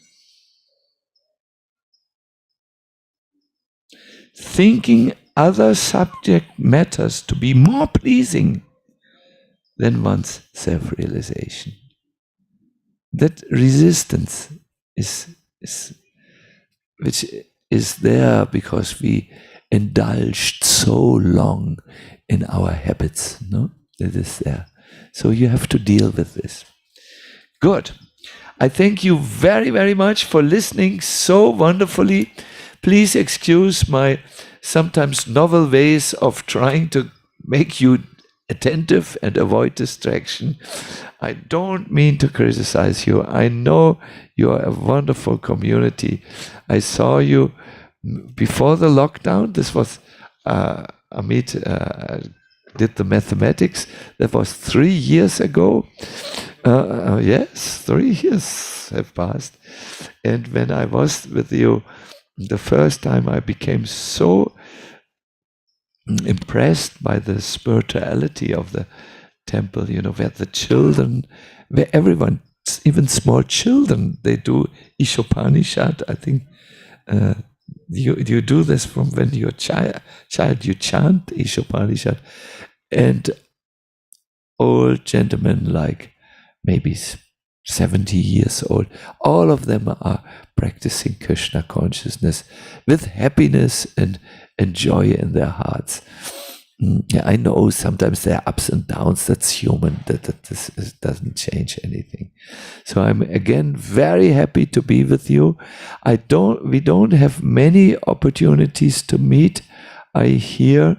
thinking other subject matters to be more pleasing than one's self-realization. That resistance which is there because we indulged so long in our habits, no? It is there. So you have to deal with this. Good. I thank you very, very much for listening so wonderfully. Please excuse my sometimes novel ways of trying to make you attentive and avoid distraction. I don't mean to criticize you. I know you are a wonderful community. I saw you before the lockdown. This was Amit did the mathematics. That was 3 years ago. Yes, 3 years have passed. And when I was with you the first time, I became so impressed by the spirituality of the temple, where the children, where everyone, even small children, they do Ishopanishad. I think you do this from when you're a child, you chant Ishopanishad. And old gentlemen, like maybe 70 years old, all of them are practicing Krishna consciousness with happiness and joy in their hearts. Yeah, I know sometimes there are ups and downs. That's human. This doesn't change anything. So I'm again very happy to be with you. We don't have many opportunities to meet. I hear.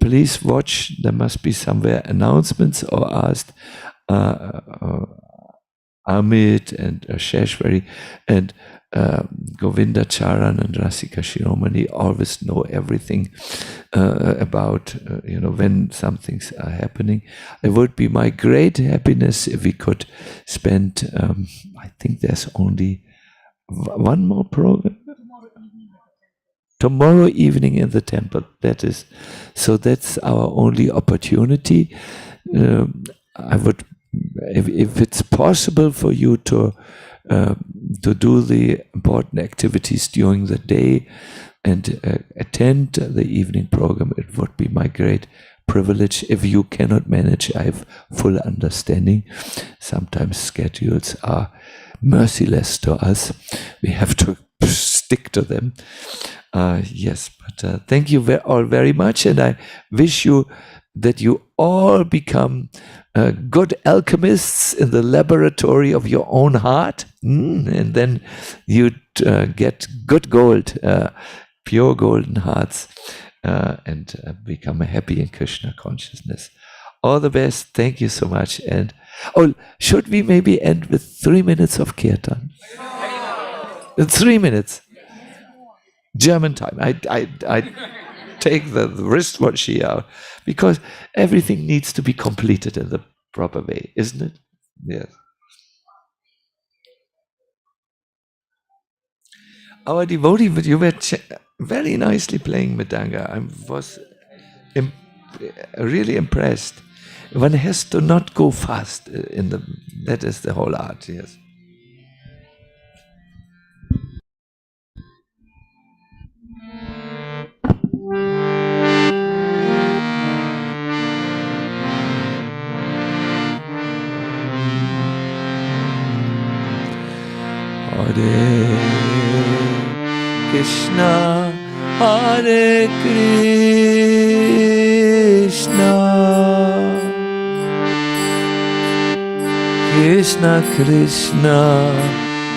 Please watch. There must be somewhere announcements or asked Amit and Sheshwari and Govinda Charan and Rasika Shiromani always know everything about, when some things are happening. It would be my great happiness if we could spend, I think there's only one more program. Tomorrow evening in the temple. That's our only opportunity. I would, if it's possible for you to do the important activities during the day and attend the evening program, it would be my great privilege. If you cannot manage, I have full understanding. Sometimes schedules are merciless to us. We have to stick to them. Yes, but thank you all very much, and I wish you that you all become good alchemists in the laboratory of your own heart, and then you get good gold, pure golden hearts, and become happy in Krishna consciousness. All the best. Thank you so much. And should we maybe end with 3 minutes of kirtan? 3 minutes. German time. I take the wristwatch here because everything needs to be completed in the proper way, isn't it? Yes. Our devotee, you were very nicely playing Mridanga. I was really impressed. One has to not go fast that is the whole art, yes. Hare Krishna, Hare Krishna, Krishna Krishna,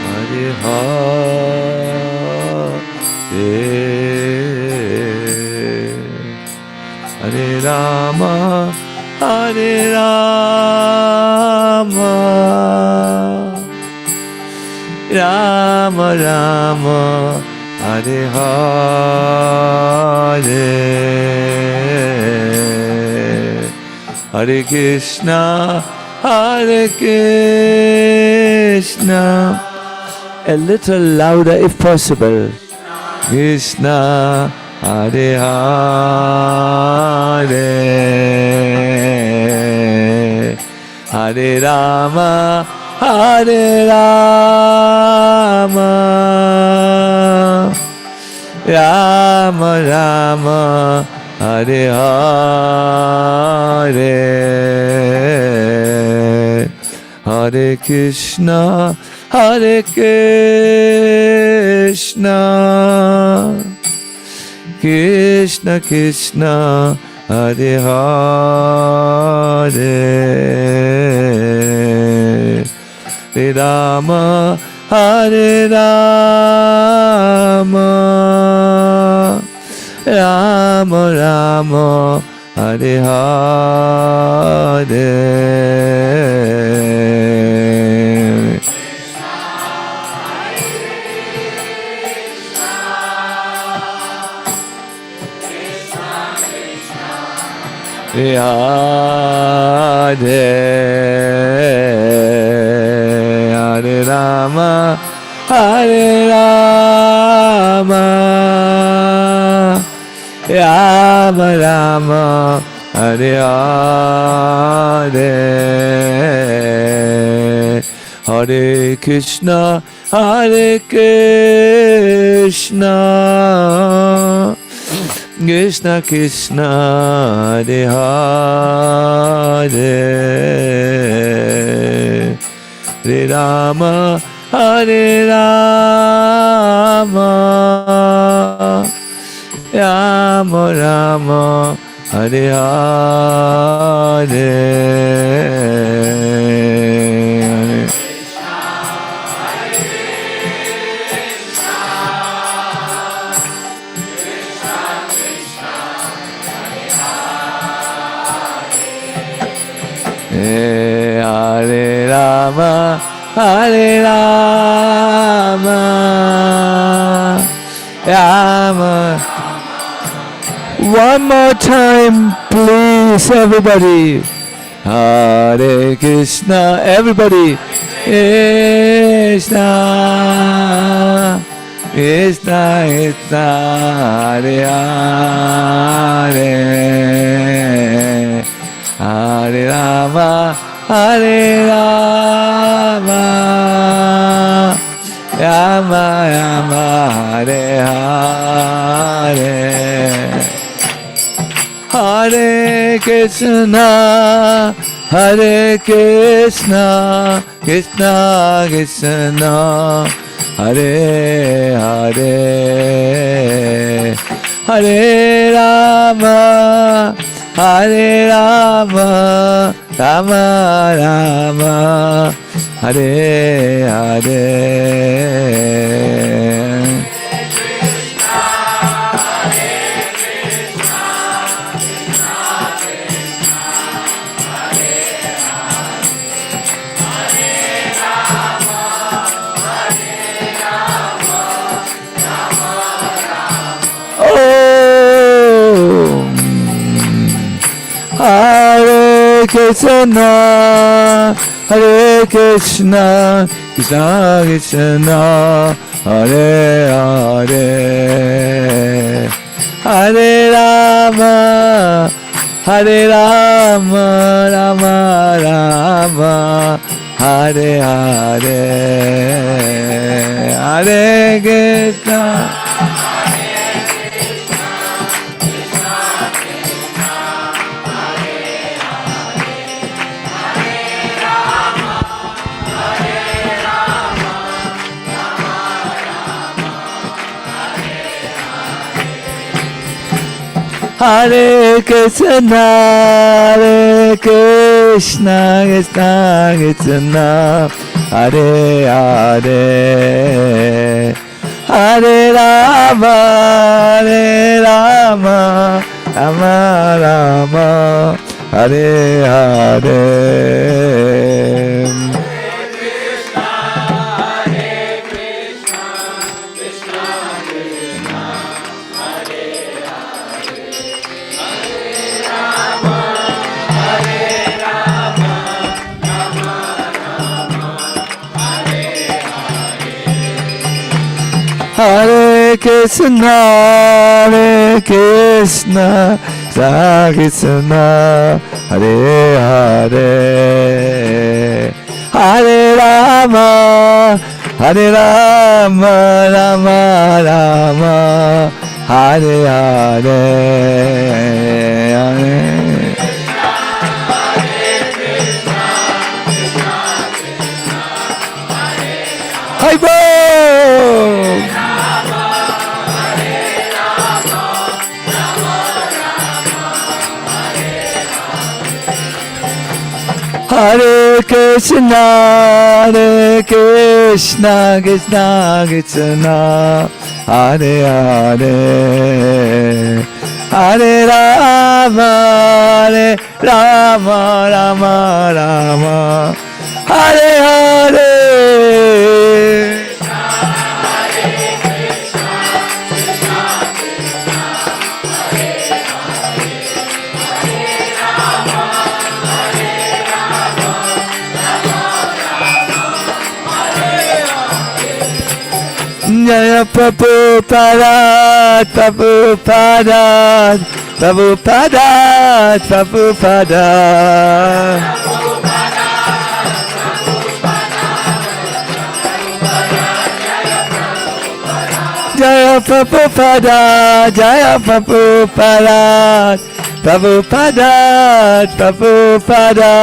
Hare Hare, Hare Rama, Hare Rama, Rama Rama, Hare Hare, Hare Krishna, Hare Krishna. A little louder if possible. Krishna, Hare Hare, Hare Rama, Hare Rama, Rama Rama, Hare Hare, Hare Krishna, Hare Krishna, Krishna Krishna, Hare Hare, Hare Rama, Hare Rama, Rama Rama, Hare Hare. Hare Hare Rama, Hare Rama, Rama Rama, Hare Hare, Hare Krishna, Hare Krishna, Krishna Krishna, Hare Hare, Hare Rama, Hare Rama, Rama Rama, Hare Hare. Hare Rama, Hare Rama, Rama. One more time, please, everybody. Hare Krishna, everybody. Krishna, Krishna, Krishna, Hare Hare, Hare Rama, Hare Rama, Rama Rama, Hare Hare. Hare Krishna, Hare Krishna, Krishna Krishna, Hare Hare, Hare Rama, Hare Rama, Rama Rama, Hare Hare. Hare Krishna, Hare Krishna, Krishna Krishna, Hare Hare, Hare Rama, Hare Rama, Rama Rama, Hare Hare, Hare Krishna. Hare Krishna, Hare Krishna, Krishna Krishna, Hare Hare, Hare Rama, Hare Rama, Rama Rama, Hare Hare. Hare Krishna, Hare Krishna, Krishna Krishna, Hare Hare, Hare Rama, Hare Rama, Rama Rama, Hare Hare, Hare. Hi-bo! Hare Krishna, Hare Krishna, Krishna Krishna, Hare Hare, Hare Rama, Hare Rama, Rama Rama, Hare Hare. Jaya Prabhupada, Prabhupada, Prabhupada, Prabhupada. Jaya Prabhupada, Jaya Prabhupada, Prabhupada, Prabhupada.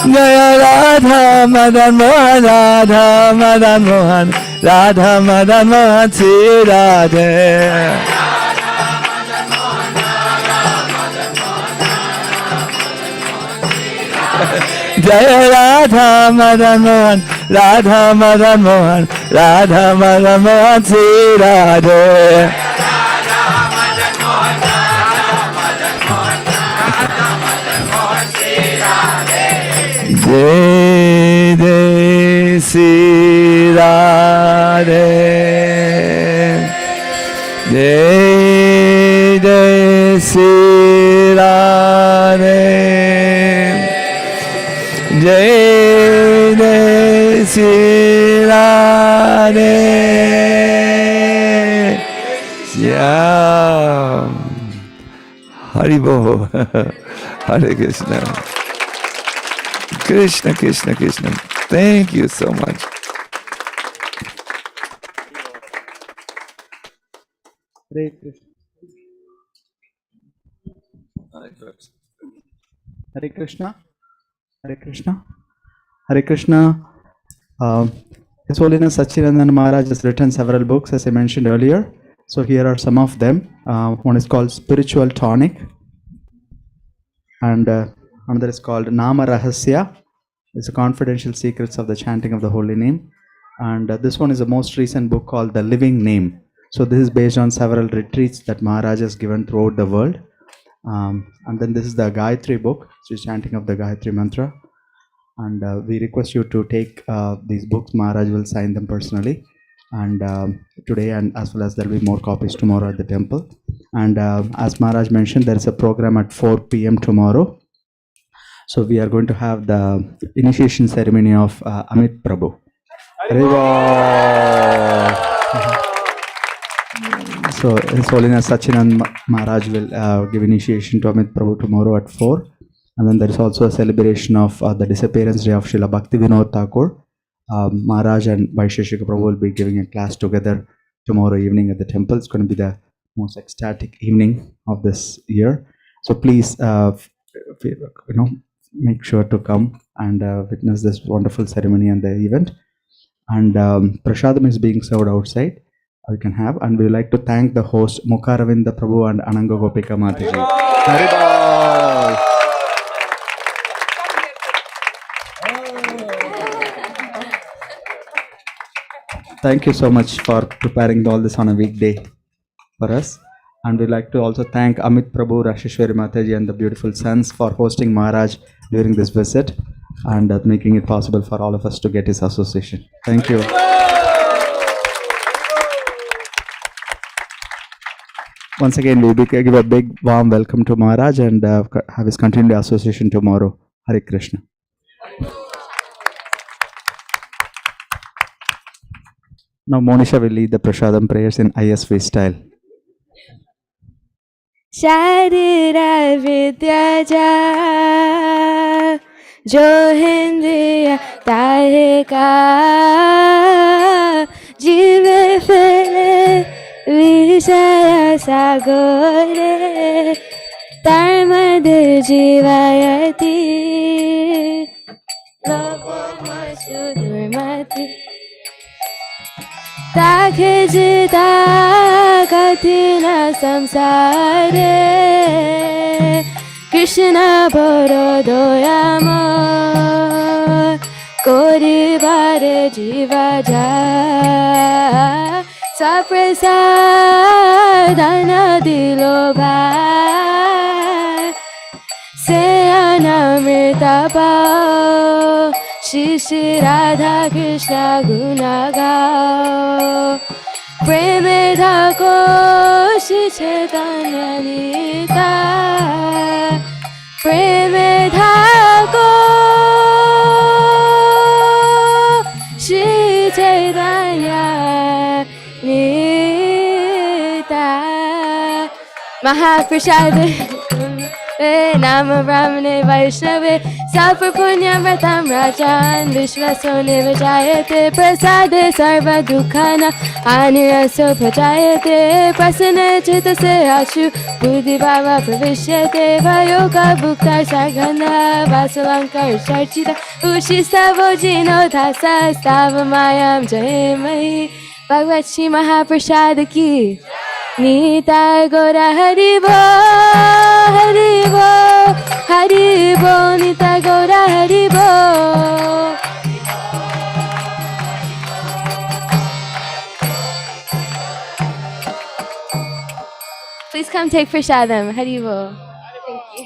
Jaya Radha Madan Mohan, Radha Madan Mohan, Radha Madan Mohan, Sri Radhe. Jaya Radha Madan Mohan, Radha Madan Mohan, Radha Madan Mohan, Sri Radhe. Jai Jai Sri Radhe, Jai Jai Sri Radhe, Jai Jai Sri Radhe, Shyam. Haribo, Hare Krishna. Krishna, Krishna, Krishna. Thank you so much. Hare Krishna. Hare Krishna. Hare Krishna. Hare Krishna. His Holiness Sacinandana Maharaj has written several books, as I mentioned earlier. So here are some of them. One is called Spiritual Tonic, and another is called Nama Rahasya. It's the confidential secrets of the chanting of the holy name. And this one is the most recent book called The Living Name. So this is based on several retreats that Maharaj has given throughout the world. And then this is the Gayatri book, which is chanting of the Gayatri mantra. And we request you to take these books. Maharaj will sign them personally. And today, and as well as there will be more copies tomorrow at the temple. And as Maharaj mentioned, there is a program at 4 p.m. tomorrow. So we are going to have the initiation ceremony of Amit Prabhu. So His Holiness Sacinandana Maharaj will give initiation to Amit Prabhu tomorrow at 4. And then there is also a celebration of the disappearance day of Srila Bhaktivinoda Thakur. Maharaj and Vaisheshika Prabhu will be giving a class together tomorrow evening at the temple. It's going to be the most ecstatic evening of this year. So please, make sure to come and witness this wonderful ceremony and the event. And prasadam is being served outside. You can have, and we would like to thank the host Mukharavinda Prabhu and Ananga Gopika Mataji. Haribol. Thank you so much for preparing all this on a weekday for us. And we'd like to also thank Amit Prabhu, Rasheshwari Mataji and the beautiful sons for hosting Maharaj during this visit and making it possible for all of us to get his association. Thank you. Once again, we give a big warm welcome to Maharaj and have his continued association tomorrow. Hare Krishna. Now Monisha will lead the Prasadam prayers in ISV style. Sharira vidya ja jo hindriya tahe ka jive fere vishaya sagore tar madhe jivayati loka sudurmati Takhe jita kathina samsare Krishna boro doyamo Kori bare jiva ja Saprasadana dilo bhai Se anamrita pao Shri Shri Radha Krishna Guna Gao Preme Thako Shri Chaitanya Nita Preme Thako Shri Chaitanya Nita Mahaprasad Nama Brahmane Vaishnave Salpa Punya Vratam Rajan Vishwasone Vijayate Prasade Sarva Dukhana Aniraso Pajayate Prasana Chitase Ashu Buddhi Bhava Pravishyate Vayoga Bhuktar Sargana Vasalankar Charchita Ushista Vojino Thasa Stava Mayam Jayamai Bhagavad Shri Mahaprasad Ki Nita Gora Haribo, Haribo, Haribo, Nita Gora Haribo. Please come take prasadam, Haribo. Thank you.